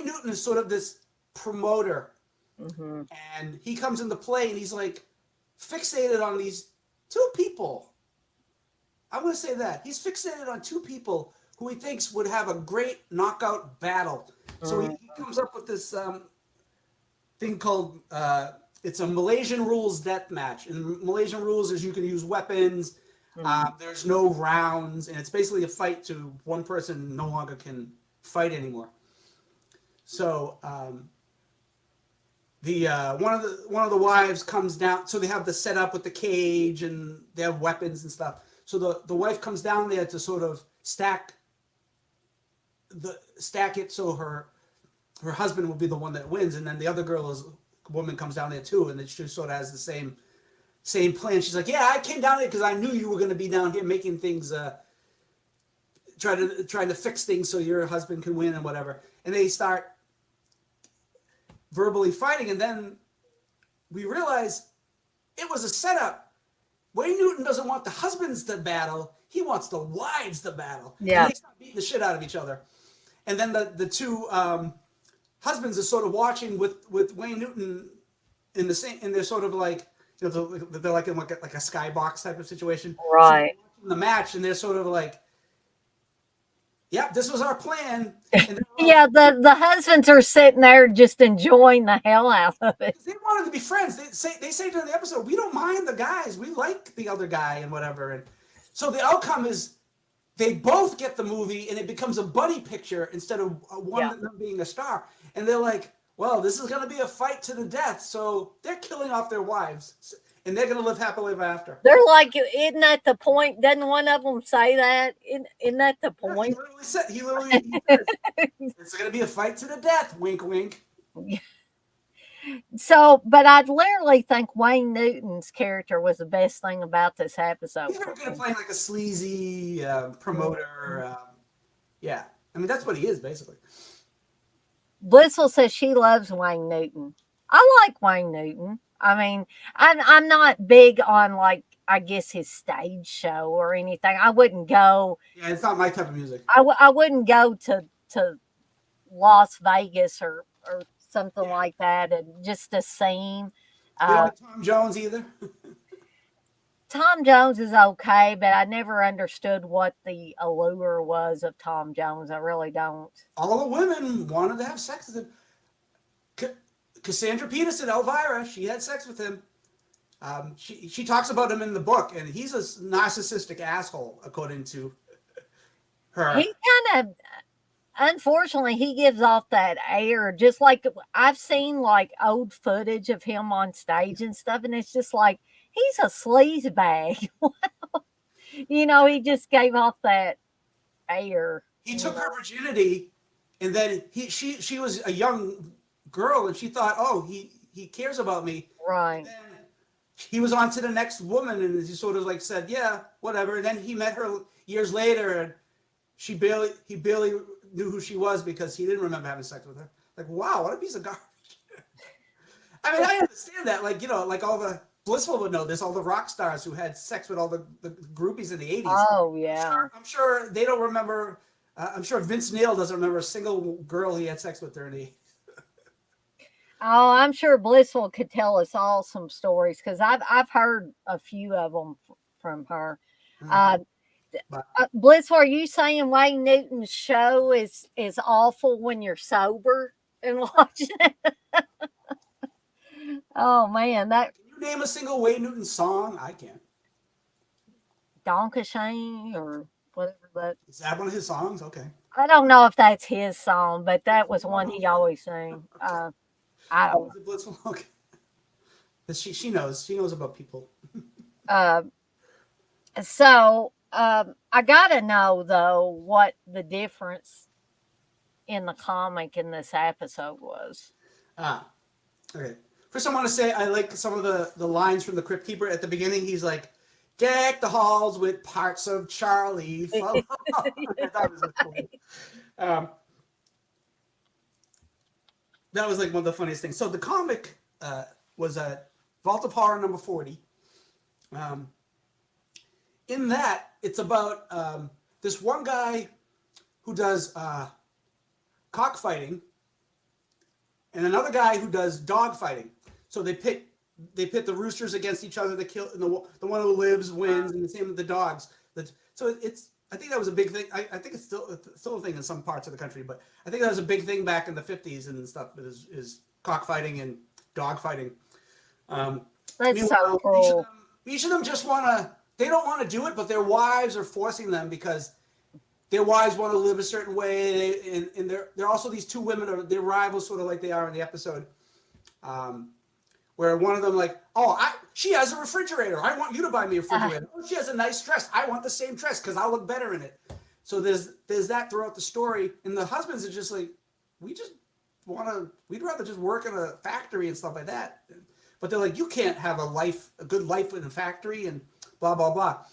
S2: Newton is sort of this promoter, and he comes into play, and he's like fixated on these two people. I'm going to say that he's fixated on two people who he thinks would have a great knockout battle. So he comes up with this thing called it's a Malaysian rules death match. And Malaysian rules is you can use weapons. There's no rounds, and it's basically a fight to one person no longer can fight anymore. So one of the wives comes down. So they have the setup with the cage, and they have weapons and stuff. So the wife comes down there to sort of stack it so her husband will be the one that wins, and then the other woman comes down there too, and she sort of has the same plan. She's like, yeah, I came down here because I knew you were going to be down here making things, trying to fix things so your husband can win and whatever. And they start verbally fighting, and then we realize it was a setup. Wayne Newton doesn't want the husbands to battle. He wants the wives to battle.
S1: Yeah.
S2: And they start beating the shit out of each other. And then the two husbands are sort of watching with Wayne Newton in they're sort of like, you know, they're like in like a skybox type of situation.
S1: Right.
S2: So the match, and they're sort of like, yeah, this was our plan. And
S1: yeah, the husbands are sitting there just enjoying the hell out of it.
S2: They wanted to be friends. They say during the episode, we don't mind the guys. We like the other guy and whatever. And so the outcome is they both get the movie, and it becomes a buddy picture instead of one of them being a star. And they're like, well, this is going to be a fight to the death. So they're killing off their wives, and they're going to live happily ever after.
S1: They're like, isn't that the point? Doesn't one of them say that? Isn't that the point?
S2: He literally says, it's going to be a fight to the death. Wink, wink.
S1: So, but I literally think Wayne Newton's character was the best thing about this episode.
S2: He's very good at playing like a sleazy promoter. Yeah. I mean, that's what he is basically.
S1: Blissful says she loves Wayne Newton. I like Wayne Newton. I mean, I'm not big on like I guess his stage show or anything. I wouldn't go.
S2: Yeah, it's not my type of music.
S1: I wouldn't go to Las Vegas or something
S2: Yeah,
S1: like that and just to see him.
S2: you don't
S1: Uh,
S2: like Tom Jones either.
S1: Tom Jones is okay, but I never understood what the allure was of Tom Jones. I really don't.
S2: All the women wanted to have sex with him. Cassandra Peterson, Elvira, she had sex with him. She talks about him in the book, and he's a narcissistic asshole, according to her.
S1: He kind of, unfortunately, he gives off that air. Just like I've seen like old footage of him on stage and stuff, and it's just like he's a sleaze bag. He just gave off that air.
S2: He took her virginity, and then she was a young girl, and she thought, oh, he cares about me.
S1: Right.
S2: And then he was on to the next woman, and he sort of like said, yeah, whatever. And then he met her years later, and he barely knew who she was because he didn't remember having sex with her. Like, wow, what a piece of garbage. I mean, I understand that. Like, like all the Blissful would know this, all the rock stars who had sex with all the groupies in the 80s.
S1: Oh, yeah.
S2: I'm sure they don't remember. I'm sure Vince Neil doesn't remember a single girl he had sex with during the 80s.
S1: Oh, I'm sure Blissful could tell us all some stories because I've heard a few of them from her.
S2: Mm-hmm. But,
S1: Blissful, are you saying Wayne Newton's show is awful when you're sober and watching it? Oh man, that
S2: can you name a single Wayne Newton song? I can't.
S1: Donkashane or whatever that.
S2: Is that one of his songs? Okay.
S1: I don't know if that's his song, but that was one he always sang. I don't.
S2: Was it Blissful? Okay. She knows about people.
S1: So I gotta know though what the difference in the comic in this episode was.
S2: Okay. First, I want to say I like some of the lines from the Crypt Keeper at the beginning. He's like, "Deck the halls with parts of Charlie." I thought it was cool. That was like one of the funniest things. So the comic was at Vault of Horror number 40. In that, it's about this one guy who does cockfighting and another guy who does dog fighting. So they pit the roosters against each other. They kill, and the one who lives wins, and the same with the dogs. So it's. I think that was a big thing. I think it's still a thing in some parts of the country, but I think that was a big thing back in the 50s and stuff. Is cockfighting and dog fighting.
S1: That's so cool.
S2: Each of them just want to. They don't want to do it, but their wives are forcing them because their wives want to live a certain way, and they're also these two women are their rivals, sort of like they are in the episode. Where one of them like, she has a refrigerator. I want you to buy me a refrigerator. Oh, she has a nice dress. I want the same dress because I'll look better in it. So there's that throughout the story, and the husbands are just like, we'd rather just work in a factory and stuff like that. But they're like, you can't have a good life in a factory and blah blah blah.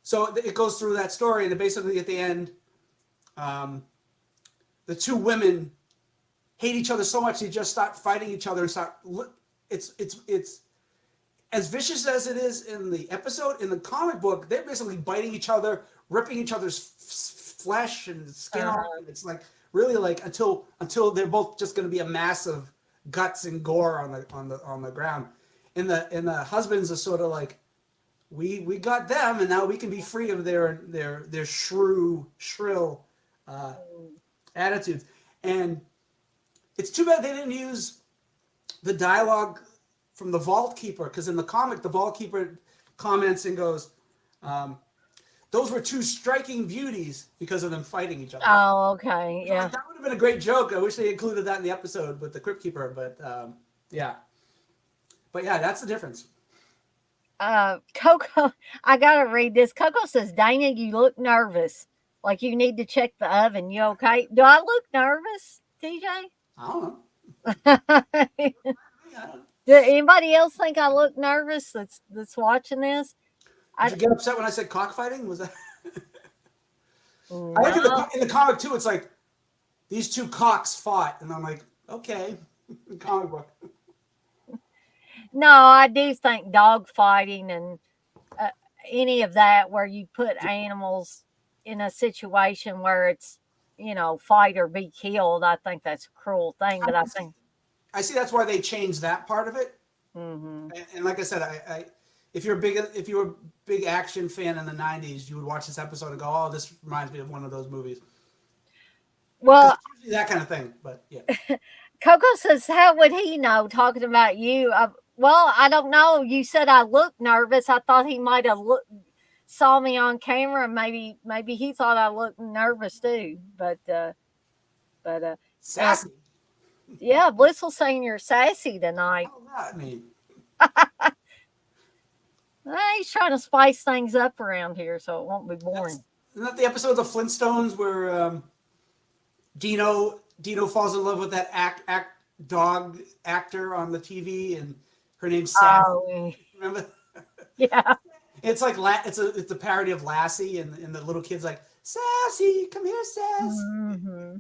S2: So it goes through that story, and basically at the end, the two women hate each other so much they just start fighting each other and start. It's as vicious as it is in the episode. In the comic book, they're basically biting each other, ripping each other's flesh and skin off. And it's like really like until they're both just going to be a mass of guts and gore on the ground. And the husbands are sort of like, we got them, and now we can be free of their shrill attitudes. And it's too bad they didn't use the dialogue from the Vault Keeper, because in the comic, the Vault Keeper comments and goes, those were two striking beauties because of them fighting each other.
S1: Oh, okay. Yeah.
S2: That would have been a great joke. I wish they included that in the episode with the Crypt Keeper, but yeah. But yeah, that's the difference.
S1: Coco, I gotta read this. Coco says, Dana, you look nervous. Like you need to check the oven. You okay? Do I look nervous, TJ?
S2: I don't know.
S1: Do anybody else think I look nervous that's watching this?
S2: Did you get upset when I said cockfighting? Was that?
S1: No.
S2: I think in the comic too, it's like these two cocks fought, and I'm like, okay, comic book.
S1: No, I do think dog fighting and uh, any of that where you put animals in a situation where it's, fight or be killed, I think that's a cruel thing.
S2: I,
S1: But I
S2: mean,
S1: think,
S2: I see that's why they changed that part of it.
S1: hmm
S2: And like I said, if you were a big action fan in the '90s, you would watch this episode and go, "Oh, this reminds me of one of those movies." Because
S1: well,
S2: it's usually that kind of thing. But yeah,
S1: Coco says, "How would he know?" Talking about you. Well, I don't know. You said I looked nervous. I thought he might have saw me on camera. Maybe he thought I looked nervous too. But and
S2: sassy.
S1: yeah, Blissful saying you're sassy tonight.
S2: How that mean?
S1: He's trying to spice things up around here so it won't be boring.
S2: Isn't that the episode of the Flintstones where Dino falls in love with that dog actor on the TV, and her name's Sassy.
S1: Oh,
S2: Remember?
S1: yeah.
S2: It's like it's a parody of Lassie, and the little kid's like, Sassy, come here, Sass.
S1: hmm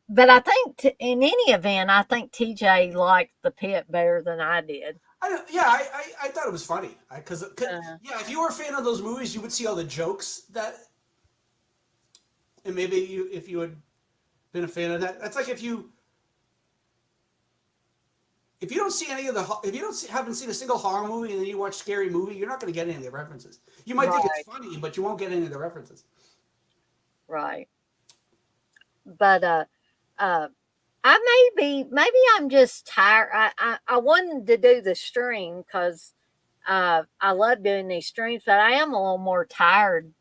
S1: but I think in any event, I think TJ liked the pit better than I did.
S2: I thought it was funny because
S1: Uh,
S2: yeah, if you were a fan of those movies, you would see all the jokes that, and maybe if you had been a fan of that, that's like if you don't see any of the if you don't haven't seen a single horror movie and then you watch Scary Movie, you're not going to get any of the references. You might think it's
S1: right,
S2: funny, but you won't get any of the references.
S1: right. But uh, maybe I'm just tired. I wanted to do the stream because I love doing these streams, but I am a little more tired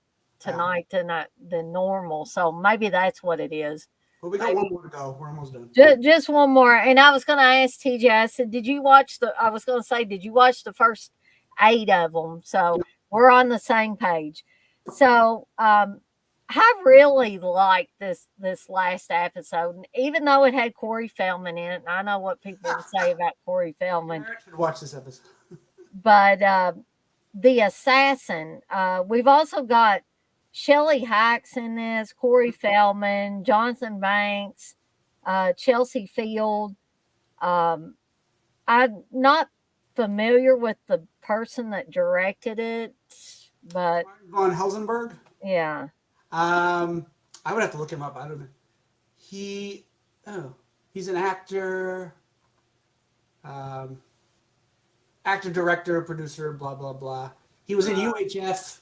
S2: Yeah.
S1: tonight than normal. So maybe that's what it is.
S2: But we got one
S1: Maybe
S2: more to go. We're almost done.
S1: just one more. And I was going to ask TJ. I said, "Did you watch the?" I was going to say, "Did you watch the first 8 of them?" So we're on the same page. So I really liked this last episode, and even though it had Corey Feldman in it. And I know what people will say about Corey Feldman,
S2: I should watch this episode.
S1: but the assassin. We've also got Shelley Hacks in this, Corey Feldman, Jonathan Banks, Chelsea Field. Um, I'm not familiar with the person that directed it, but
S2: Von Helsenberg.
S1: yeah.
S2: I would have to look him up. I don't know. He, oh, he's an actor, um, actor, director, producer, blah blah blah. He was in UHF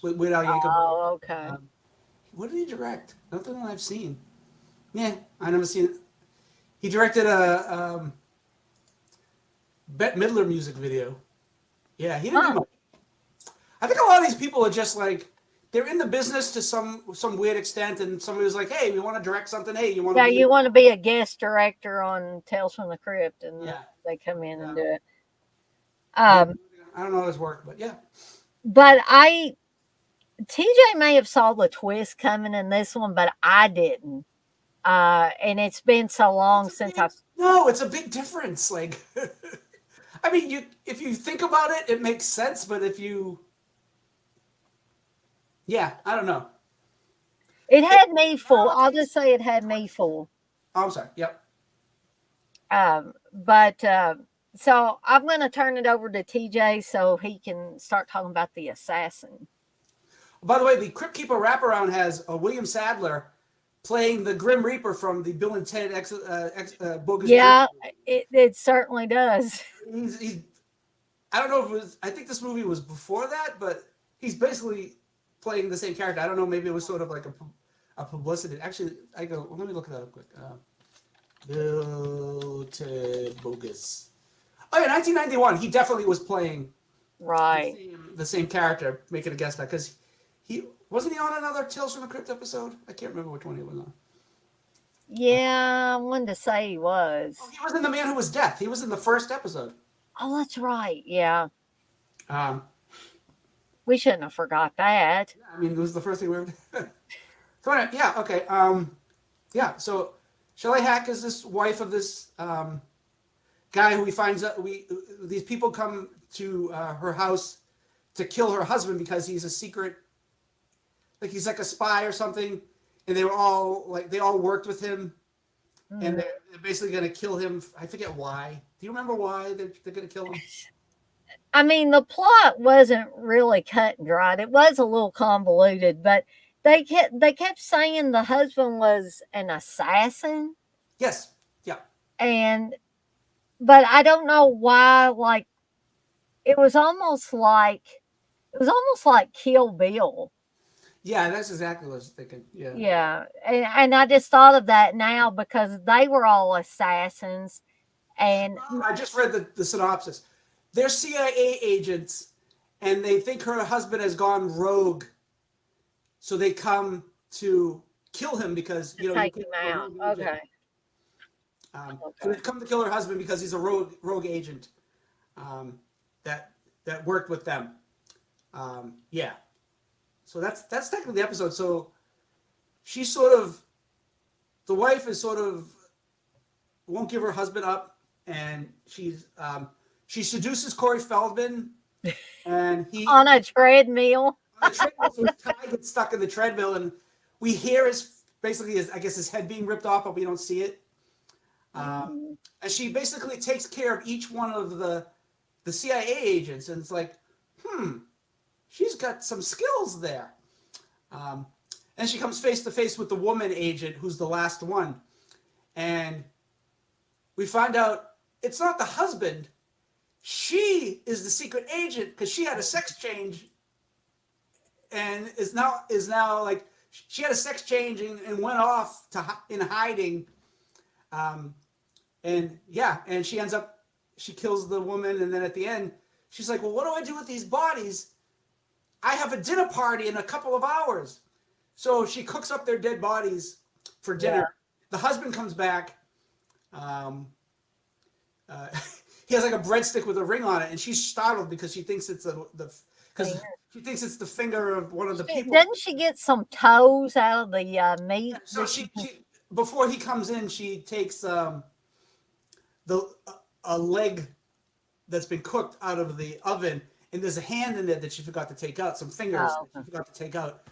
S2: with Al Yankovic.
S1: Oh, okay.
S2: What did he direct? Nothing that I've seen. Yeah, I never seen it. He directed a Bette Midler music video. Yeah, he didn't do much. I think a lot of these people are just like they're in the business to some weird extent, and somebody was like, "Hey, we want to direct something. Hey, you want to?"
S1: Yeah, you want to be a guest director on Tales from the Crypt, and
S2: Yeah.
S1: they come in and do it.
S2: I don't know his work, but yeah.
S1: But TJ may have saw the twist coming in this one, but I didn't. And it's been so long since I've.
S2: No, it's a big difference. Like, I mean, if you think about it, it makes sense. But yeah, I don't know.
S1: It had me full. I'll just say it had me full.
S2: Oh, I'm sorry. Yep.
S1: But so I'm going to turn it over to TJ so he can start talking about the assassin.
S2: By the way, the Crypt Keeper wraparound has William Sadler playing the Grim Reaper from the Bill and Ted Bogus.
S1: Yeah, it certainly does.
S2: He's I don't know if it was. I think this movie was before that, but he's basically playing the same character. I don't know. Maybe it was sort of like a publicity. Actually, let me look it up quick. Bill Ted Bogus. Oh yeah, 1991. He definitely was playing
S1: Right.
S2: the same character, making a guest star because he wasn't he on another Tales from the Crypt episode. I can't remember which one he was on.
S1: Yeah, I wanted to say he was.
S2: Oh, he was in The Man Who Was Death. He was in the first episode.
S1: Oh, that's right. Yeah.
S2: Um,
S1: We shouldn't have forgot that.
S2: I mean, it was the first thing we ever did. So anyway, yeah, okay. Yeah, so Shelley Hack is this wife of this guy who he finds out these people come to her house to kill her husband because he's a secret, like he's like a spy or something, and they were all like they all worked with him, and
S1: Mhm.
S2: they're basically going to kill him. I forget why. Do you remember why they're going to kill him?
S1: I mean, the plot wasn't really cut and dried. It was a little convoluted, but they kept saying the husband was an assassin,
S2: Yes. Yeah.
S1: and but I don't know why. Like it was almost like Kill Bill.
S2: Yeah, that's exactly what I was thinking. Yeah.
S1: Yeah, and I just thought of that now because they were all assassins, and
S2: I just read the synopsis. They're CIA agents, and they think her husband has gone rogue, so they come to kill him because
S1: to
S2: you
S1: take
S2: can't
S1: him
S2: have a
S1: out.
S2: rogue agent.
S1: Okay,
S2: So
S1: okay.
S2: they've come to kill her husband because he's a rogue agent um, that that worked with them. Yeah. So that's technically the episode. So she's sort of the wife is sort of won't give her husband up, and she seduces Corey Feldman, and he
S1: On a treadmill.
S2: on the treadmill, so his tie gets stuck in the treadmill, and we hear his basically his I guess his head being ripped off, but we don't see it.
S1: Mm.
S2: And she basically takes care of each one of the CIA agents, and it's like, she's got some skills there. Um, and she comes face to face with the woman agent, who's the last one, and we find out it's not the husband. She is the secret agent because she had a sex change, and is now like she had a sex change and went off in hiding. Um, and yeah, and she kills the woman, and then at the end, she's like, "Well, what do I do with these bodies? I have a dinner party in a couple of hours." So she cooks up their dead bodies for
S1: Yeah.
S2: dinner. The husband comes back. Um, uh, he has like a breadstick with a ring on it, and she's startled because she thinks it's because
S1: Finger.
S2: she thinks it's the finger of one of the people.
S1: Doesn't she get some toes out of the meat
S2: So
S1: that she can?
S2: she before he comes in, she takes the a leg that's been cooked out of the oven, and there's a hand in there that she forgot to take out, some fingers
S1: Oh,
S2: that she forgot to take out.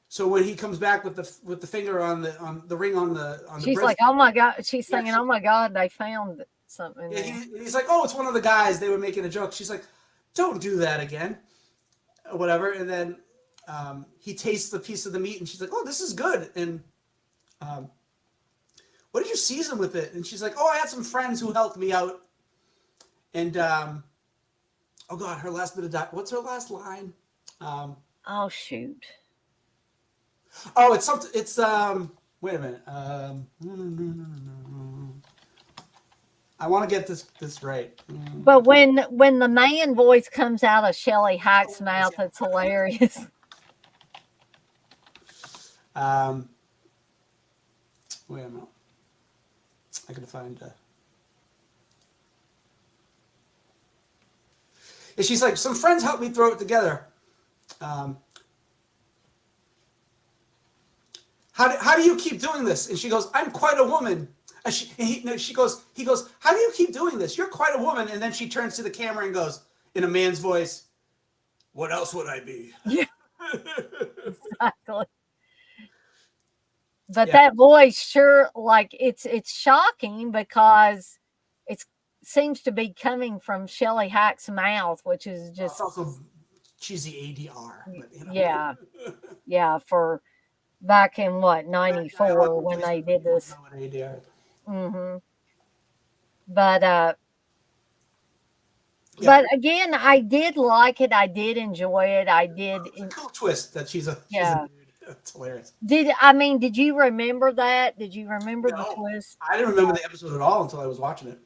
S2: So when he comes back with the finger on the ring on the
S1: she's like,
S2: breast,
S1: oh my god. She's
S2: yeah,
S1: thinking, oh my god, they found something in
S2: yeah,
S1: there.
S2: he's like, oh, it's one of the guys. They were making a joke. She's like, don't do that again, or whatever. And then he tastes the piece of the meat, and she's like, oh, this is good. And um, what did you season with it? And she's like, oh, I had some friends who helped me out. And oh god, her last bit of what's her last line? Um,
S1: Oh shoot.
S2: oh, it's something. It's wait a minute. I want to get this right.
S1: But when the man voice comes out of Shelley Hack's
S2: Hilarious,
S1: mouth, it's hilarious.
S2: yeah. Wait a minute. I gotta find. And she's like, some friends helped me throw it together. Um, how do you keep doing this? And she goes, I'm quite a woman. And he goes, how do you keep doing this? You're quite a woman. And then she turns to the camera and goes, in a man's voice, what else would I be?
S1: Yeah, exactly. But
S2: Yeah.
S1: that voice sure like it's shocking because it seems to be coming from Shelley Hack's mouth, which is
S2: Well, it's
S1: just
S2: also cheesy ADR, but
S1: yeah, yeah, for back in what,
S2: I always
S1: 94 when
S2: replace
S1: they
S2: it when
S1: did
S2: people
S1: this.
S2: know what ADR.
S1: Mhm. But
S2: Yeah,
S1: again, I did like it. I did enjoy it. I did
S2: it's a cool twist that she's a
S1: yeah.
S2: dude. It's hilarious.
S1: Did you remember that? Did you remember the
S2: No,
S1: twist?
S2: I didn't remember the episode at all until I was watching it.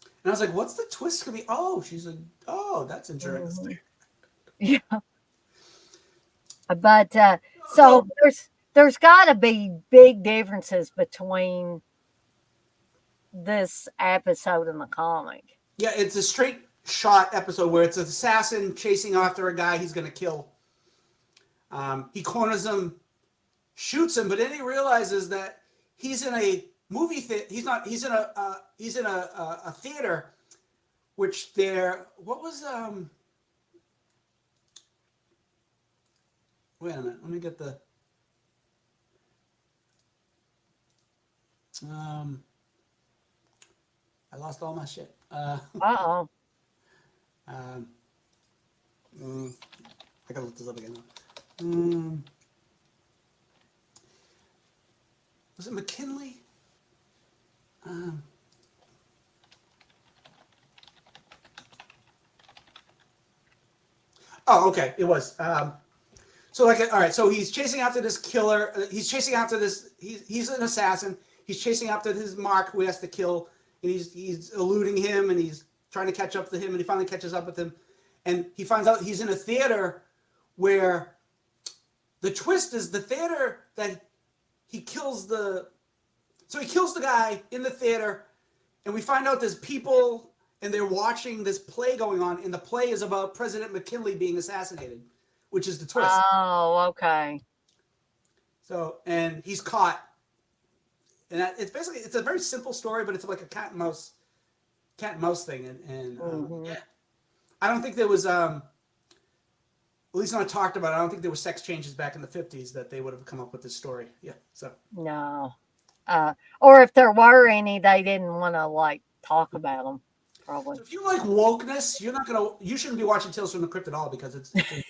S2: And I was like, what's the twist gonna be? Oh, oh, that's interesting.
S1: Mhm. Yeah. But
S2: So
S1: so there's got to be big differences between this episode and the comic.
S2: yeah, it's a straight shot episode where it's an assassin chasing after a guy he's gonna kill. He corners him, shoots him, but then he realizes that he's in a movie theater. He's not. He's in a theater, which there. What was Wait a minute. Let me get the. Um, I lost all my shit.
S1: Uh-oh.
S2: Um, mm, I gotta look this up again. Um, was it McKinley? Um, oh, okay, it was. So like, all right, so he's chasing after this killer. He's chasing after this. He's an assassin. He's chasing after his mark who he has to kill, and he's eluding him, and he's trying to catch up to him, and he finally catches up with him, and he finds out he's in a theater where the twist is the theater that he kills the. So he kills the guy in the theater, and we find out there's people and they're watching this play going on, and the play is about President McKinley being assassinated, which is the twist.
S1: Oh, okay.
S2: So, and he's caught, and it's basically it's a very simple story, but it's like a cat and mouse thing, and
S1: Hmm.
S2: yeah, I don't think there was at least not talked about. I don't think there were sex changes back in the 50s that they would have come up with this story. Yeah, so.
S1: No. Or if there were any, they didn't want to like talk about them. Probably.
S2: So if you like wokeness, you shouldn't be watching Tales from the Crypt at all because it's a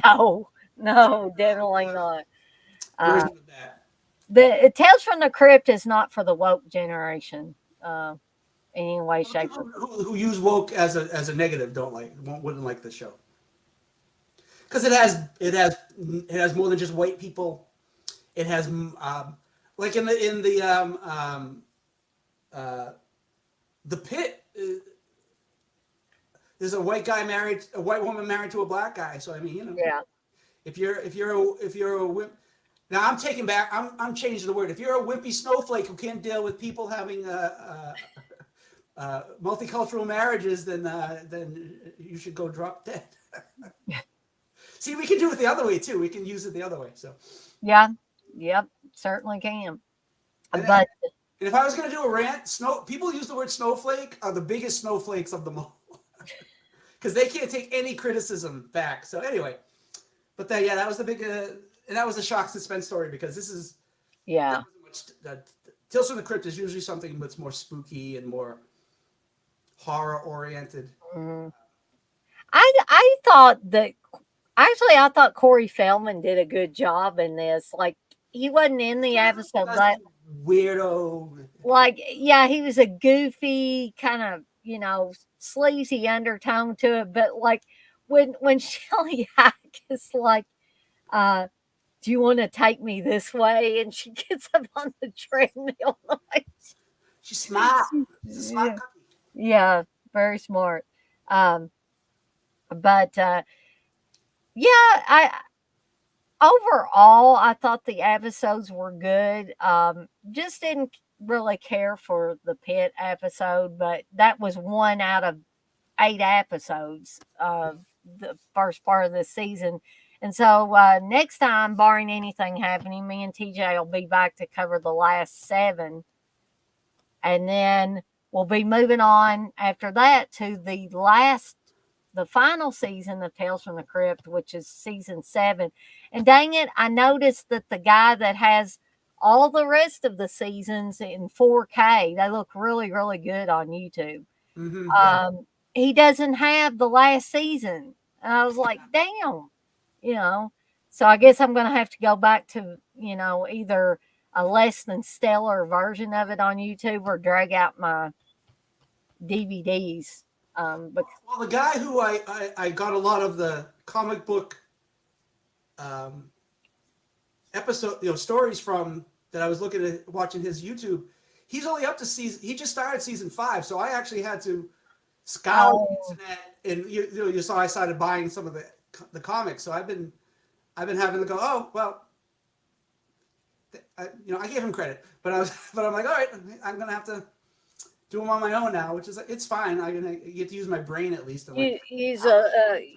S1: No, no, definitely not. Uh,
S2: version of that.
S1: the Tales from the Crypt is not for the woke generation, in any way,
S2: Well, the
S1: shape,
S2: people
S1: or
S2: who use woke as a negative wouldn't like the show because it has more than just white people. It has like uh, the pit. There's a white woman married to a black guy. So I mean,
S1: yeah.
S2: if you're a now I'm taking back. I'm changing the word. If you're a wimpy snowflake who can't deal with people having multicultural marriages, then you should go drop dead. See, we can do it the other way too. We can use it the other way. So,
S1: Yeah. Yep. Certainly can.
S2: and,
S1: But
S2: and if I was going to do a rant, people use the word snowflake are the biggest snowflakes of them all because they can't take any criticism back. So anyway, but that was the big and that was the shock suspense story because there
S1: yeah.
S2: wasn't much. Tales from the Crypt is usually something that's more spooky and more horror oriented.
S1: Mhm. I thought that actually I thought Corey Feldman did a good job in this. Like he wasn't in the episode, but
S2: Weirdo.
S1: like yeah, he was a goofy kind of sleazy undertone to it. But like when Shelly Hack is like, uh, "Do you want to take me this way?" and she gets up on the treadmill, like
S2: She's smart. She's a smart
S1: yeah,
S2: cookie.
S1: yeah, very smart. Um, but yeah, I overall, I thought the episodes were good. Just didn't really care for the pit episode, but that was one out of 8 episodes of the first part of the season. And so next time, barring anything happening, me and TJ will be back to cover the last 7. And then we'll be moving on after that to the final season of Tales from the Crypt, which is season 7. And dang it, I noticed that the guy that has all the rest of the seasons in 4K, they look really, really good on YouTube.
S2: Yeah.
S1: He doesn't have the last season. And I was like, damn, you know. So I guess I'm going to have to go back to, either a less than stellar version of it on YouTube or drag out my DVDs. But
S2: Well, the guy who I got a lot of the comic book um, episode, stories from that I was looking at watching his YouTube. He's only up to season. He just started season 5, so I actually had to scour the
S1: oh,
S2: internet, and you saw I started buying some of the comics. So I've been having to go. Oh well, I gave him credit, but but I'm like, all right, I'm gonna have to do them on my own now, which is it's fine. I get to use my brain at least. I'm like,
S1: you use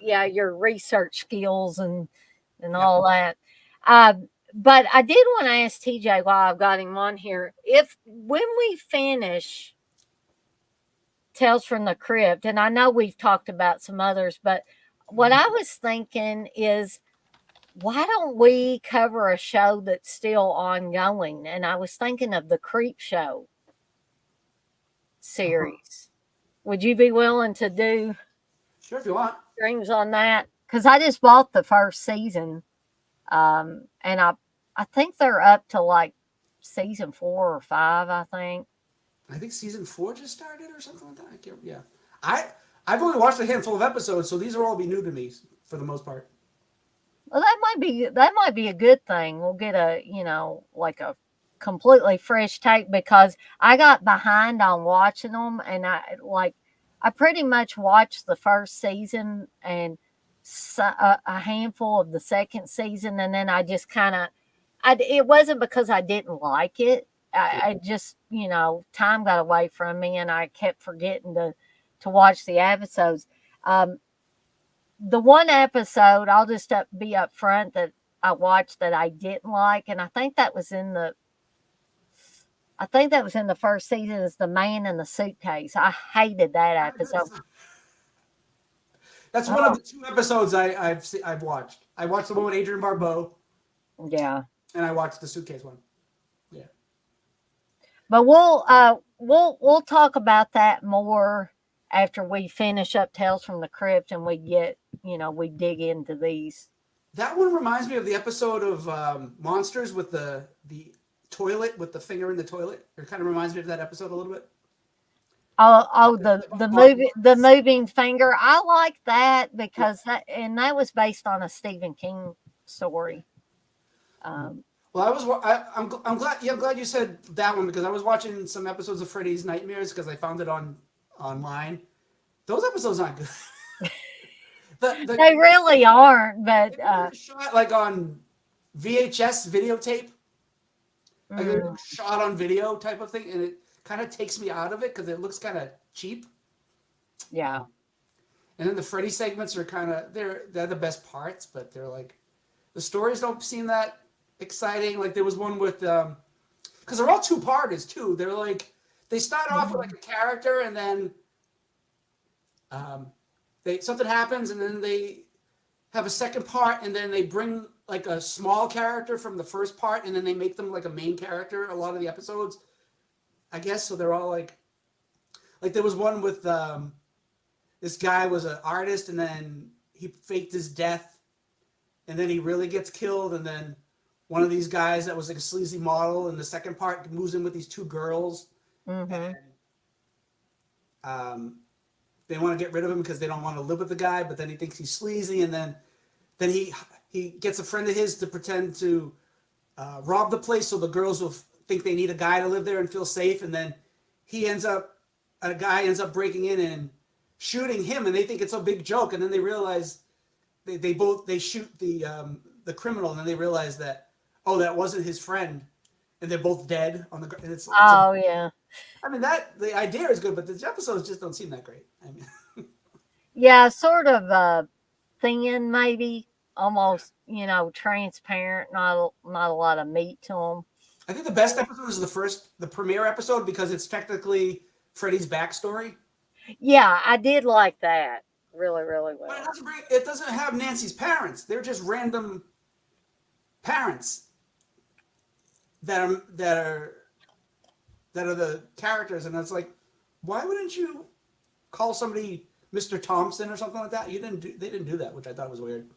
S1: yeah, your research skills and
S2: yep.
S1: all that. Uh, but I did want to ask TJ while I've got him on here, if when we finish Tales from the Crypt, and I know we've talked about some others, but what I was thinking is why don't we cover a show that's still ongoing? And I was thinking of the Creep Show
S2: Uh-huh.
S1: series. Would you be willing to do
S2: Sure, if you want.
S1: streams on that? Because I just bought the first season, and I think they're up to like season 4 or 5. I think.
S2: I think season 4 just started or something like that. I can't. Yeah, I I've only watched a handful of episodes, so these will all be new to me for the most part.
S1: Well, that might be a good thing. We'll get a like a completely fresh take because I got behind on watching them, and I pretty much watched the first season and a handful of the second season, and then I just kind of it wasn't because I didn't like it. I just time got away from me, and I kept forgetting to watch the episodes. Um, the one episode, I'll just be upfront that I watched that I didn't like, and I think that was in the first season. Is the man in the suitcase? I hated that episode.
S2: That's one of
S1: Oh,
S2: the 2 episodes I've watched. I watched the one with Adrian Barbeau,
S1: yeah,
S2: and I watched the suitcase one. Yeah.
S1: but we'll talk about that more after we finish up Tales from the Crypt and we dig into these.
S2: That one reminds me of the episode of Monsters with the toilet with the finger in the toilet. It kind of reminds me of that episode a little bit.
S1: Oh,
S2: It's
S1: the
S2: about
S1: the
S2: body
S1: movie, the
S2: parts.
S1: moving finger. I like that
S2: Yeah.
S1: because that was based on a Stephen King story. Um,
S2: Well, I'm glad. Yeah, I'm glad you said that one because I was watching some episodes of Freddy's Nightmares because I found it online. Those episodes aren't good. The
S1: they really aren't, but
S2: they were shot like on VHS videotape, like they were
S1: mm,
S2: shot on video type of thing, and it kind of takes me out of it because it looks kind of cheap.
S1: yeah.
S2: Um, and then the Freddy segments are kind of they're the best parts, but they're like the stories don't seem that exciting. Like there was one with because they're all two-parters too. They're like they start off with like
S1: Mhm.
S2: a character and then um, they something happens and then they have a second part and then they bring like a small character from the first part and then they make them like a main character a lot of the episodes, I guess. So they're all like there was one with this guy was an artist and then he faked his death and then he really gets killed and then one of these guys that was like a sleazy model in the second part moves in with these two girls and
S1: Mhm.
S2: um, they want to get rid of him because they don't want to live with the guy, but then he thinks he's sleazy and then he gets a friend of his to pretend to rob the place so the girls will think they need a guy to live there and feel safe, and then he ends up a guy ends up breaking in and shooting him, and they think it's a big joke, and then they realize they shoot the criminal, and then they realize that that wasn't his friend, and they're both dead on the and it's a
S1: Oh yeah,
S2: I mean that the idea is good, but the episodes just don't seem that great. I mean,
S1: yeah. Sort of thin, maybe almost transparent. Not a lot of meat to them.
S2: I think the best episode is the premiere episode because it's technically Freddy's backstory,
S1: Yeah, I did like that really, really
S2: but
S1: well.
S2: it doesn't have Nancy's parents. They're just random parents that are that are that are the characters, and it's like, why wouldn't you call somebody Mr. Thompson or something like that? They didn't do that, which I thought was weird.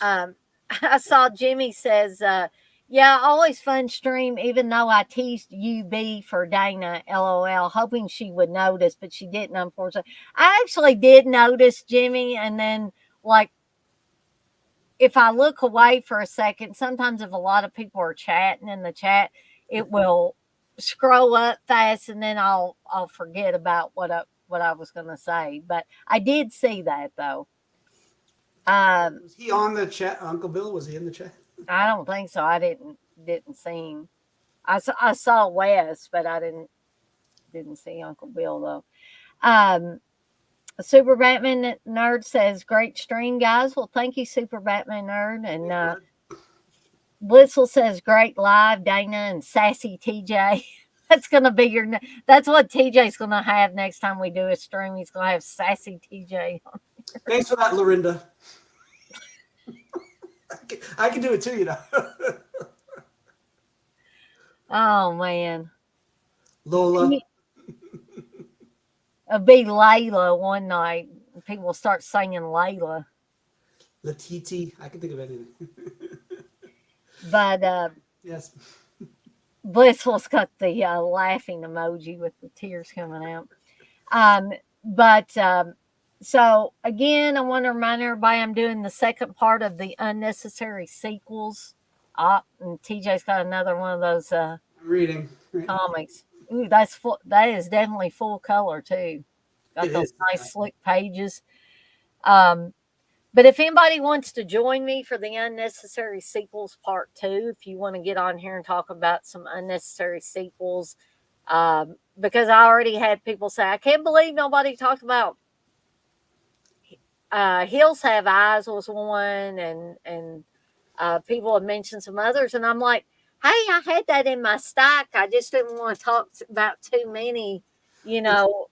S1: Um, I saw Jimmy says, "Yeah, always fun stream. Even though I teased UB for Dana, LOL, hoping she would notice, but she didn't. Unfortunately, I actually did notice Jimmy, and then like if I look away for a second, sometimes if a lot of people are chatting in the chat, it will scroll up fast, and then I'll forget about what I was going to say. But I did see that though. Um,
S2: Was he on the chat? Uncle Bill, was he in the chat?
S1: I don't think so. I didn't see him. I saw Wes, but I didn't see Uncle Bill though. Um, Super Batman Nerd says, "Great stream, guys." Well, thank you, Super Batman Nerd. And
S2: Thanks, bud.
S1: Blissful says, "Great live, Dana and Sassy TJ." That's what TJ's gonna have next time we do a stream. He's gonna have Sassy TJ.
S2: Thanks for that, Lorinda. I can do it too, you know.
S1: Oh man.
S2: Lola,
S1: It'll be Layla one night. People start singing Layla.
S2: Latiti. I can think of anything.
S1: But
S2: Yes.
S1: Blissful's got the laughing emoji with the tears coming out. Um, but so again, I want to remind everybody I'm doing the second part of the unnecessary sequels. And TJ's got another one of those
S2: I'm reading.
S1: comics. Ooh, that's full. That is definitely full color too.
S2: It
S1: Got those
S2: is.
S1: nice slick pages. Um, but if anybody wants to join me for the unnecessary sequels part two, if you want to get on here and talk about some unnecessary sequels, because I already had people say, I can't believe nobody talked about Hills Have Eyes was one, and people have mentioned some others, and I'm like, hey, I had that in my stock. I just didn't want to talk about too many, you know,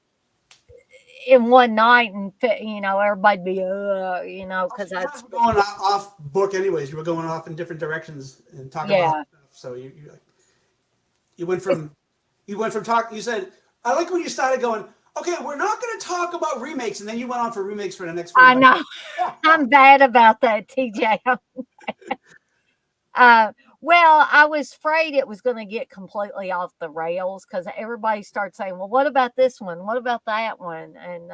S1: in one night, and everybody be, because
S2: You guys
S1: that's
S2: were going off book, anyways. You were going off in different directions and talking about
S1: yeah.
S2: other stuff. So you went from talk. You said, I like when you started going. Okay, we're not going to talk about remakes, and then you went on for remakes for the next
S1: I
S2: 45
S1: know. I'm bad about that, TJ. Uh, well, I was afraid it was going to get completely off the rails because everybody starts saying, "Well, what about this one? What about that one?" And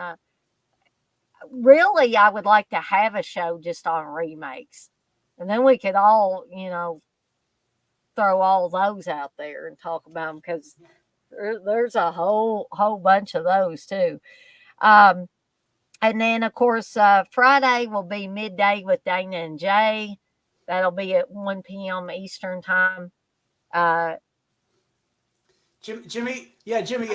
S1: really, I would like to have a show just on remakes, and then we could all, throw all those out there and talk about them because there's a whole bunch of those too. Um, and then, of course, Friday will be midday with Dana and Jay. That'll be at 1 p.m. Eastern time. Uh,
S2: Jimmy, yeah, Jimmy.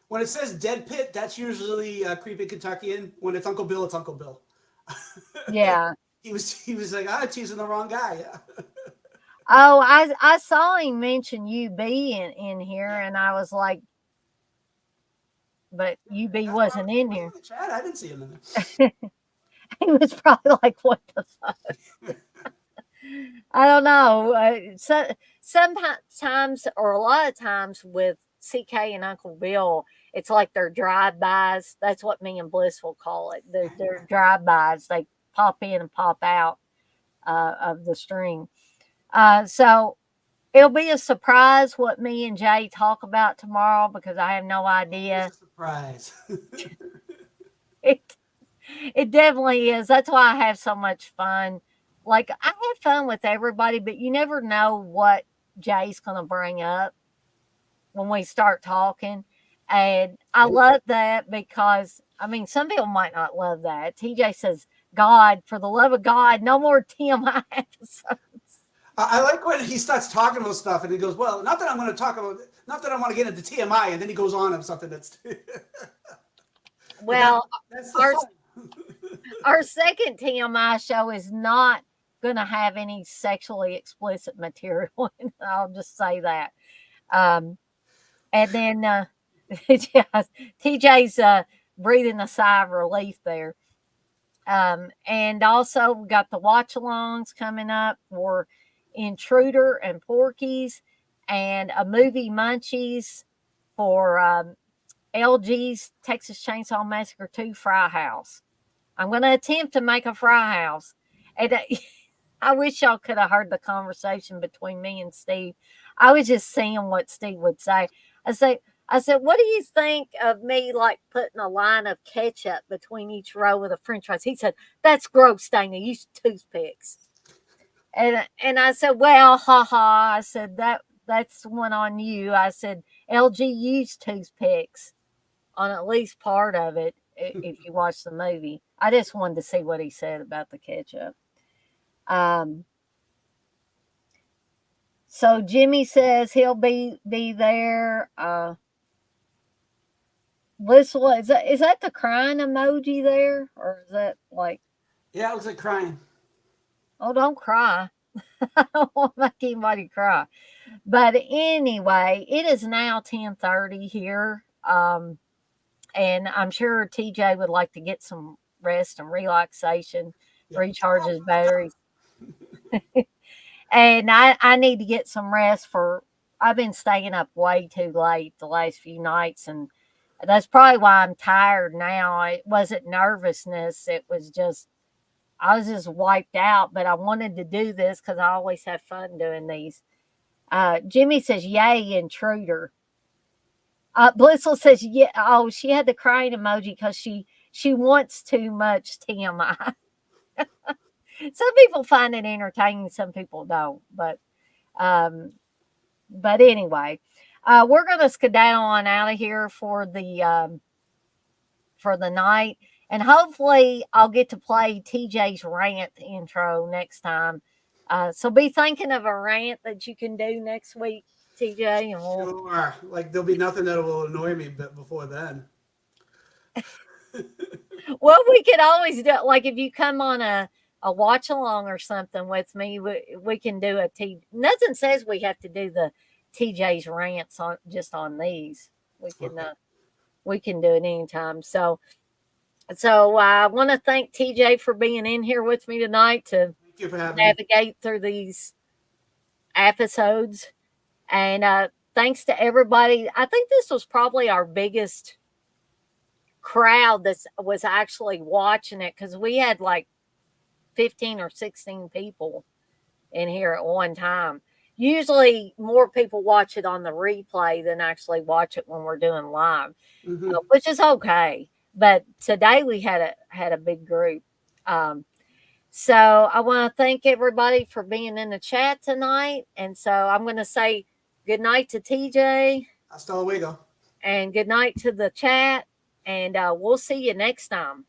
S2: When it says Dead Pit, that's usually Creepy Kentuckian. When it's Uncle Bill, it's Uncle Bill.
S1: yeah.
S2: He was like, ah, teasing the wrong guy. Yeah.
S1: Oh, I saw him mention UB in here, and I was like, but UB
S2: That's what
S1: wasn't in
S2: was
S1: here.
S2: in the chat. I didn't see him in
S1: He was probably like, what the fuck?
S2: there.
S1: I don't know. Sometimes, or a lot of times, with CK and Uncle Bill, it's like they're drive-bys. That's what me and Bliss will call it. They're drive-bys. They pop in and pop out of the stream. So it'll be a surprise what me and Jay talk about tomorrow because I have no
S2: Always
S1: idea.
S2: a surprise.
S1: It it definitely is. That's why I have so much fun. Like I have fun with everybody, but you never know what Jay's going to bring up when we start talking. And I
S2: True.
S1: love that because I mean, some people might not love that. TJ says, "God, for the love of God, no more TMI episodes."
S2: I like when he starts talking about stuff and he goes, "Well, not that I'm going to talk about, not that I want to get into TMI," and then he goes on of something that's, but that's
S1: Well,
S2: that's the
S1: our
S2: fun.
S1: our second TMI show is not going to have any sexually explicit material. I'll just say that. Um, and then yes, TJ's breathing a sigh of relief there. And also, we got the watch alongs coming up for Intruder and Porky's, and a movie Munchies for LG's Texas Chainsaw Massacre 2 Fry House. I'm going to attempt to make a fry house. And I wish y'all could have heard the conversation between me and Steve. I was just seeing what Steve would say. I say, I said, what do you think of me like putting a line of ketchup between each row of the French fries? He said, that's gross, Dana. Use toothpicks. And I said, well, ha. I said that's one on you. I said, LG used toothpicks on at least part of it if you watch the movie. I just wanted to see what he said about the ketchup. Um, so Jimmy says he'll be there. Blissful, is that the crying emoji there, or is that like,
S2: Yeah, it looks like crying.
S1: oh, don't cry. I don't want to make anybody cry. But anyway, it is now 10:30 here. And I'm sure TJ would like to get some rest and relaxation,
S2: Yeah.
S1: recharge his batteries. And I need to get some rest for I've been staying up way too late the last few nights, and that's probably why I'm tired now. It wasn't nervousness, it was just I was just wiped out, but I wanted to do this because I always have fun doing these. Jimmy says, "Yay, intruder." Blissful says, "Yeah." Oh, she had the crying emoji because she wants too much TMI. Some people find it entertaining, some people don't. Um, but anyway, we're gonna skedaddle on out of here for the night, and hopefully I'll get to play TJ's rant intro next time. So be thinking of a rant that you can do next week, TJ, and we'll.
S2: Sure. Like there'll be nothing that will annoy me but before then.
S1: Well, we could always do like if you come on a watch along or something with me, we can do a T. Nothing says we have to do the TJ's rants on just on these. We can
S2: Okay.
S1: we can do it anytime. So I want to thank TJ for being in here with me tonight to
S2: Thank you for having me.
S1: navigate through these episodes, and thanks to everybody. I think this was probably our biggest crowd that was actually watching it because we had like 15 or 16 people in here at one time. Usually, more people watch it on the replay than actually watch it when we're doing live,
S2: Hmm.
S1: which is okay. But today we had a big group. Um, so I want to thank everybody for being in the chat tonight. And so I'm going to say good night to TJ
S2: Hasta luego.
S1: and good night to the chat. And we'll see you next time.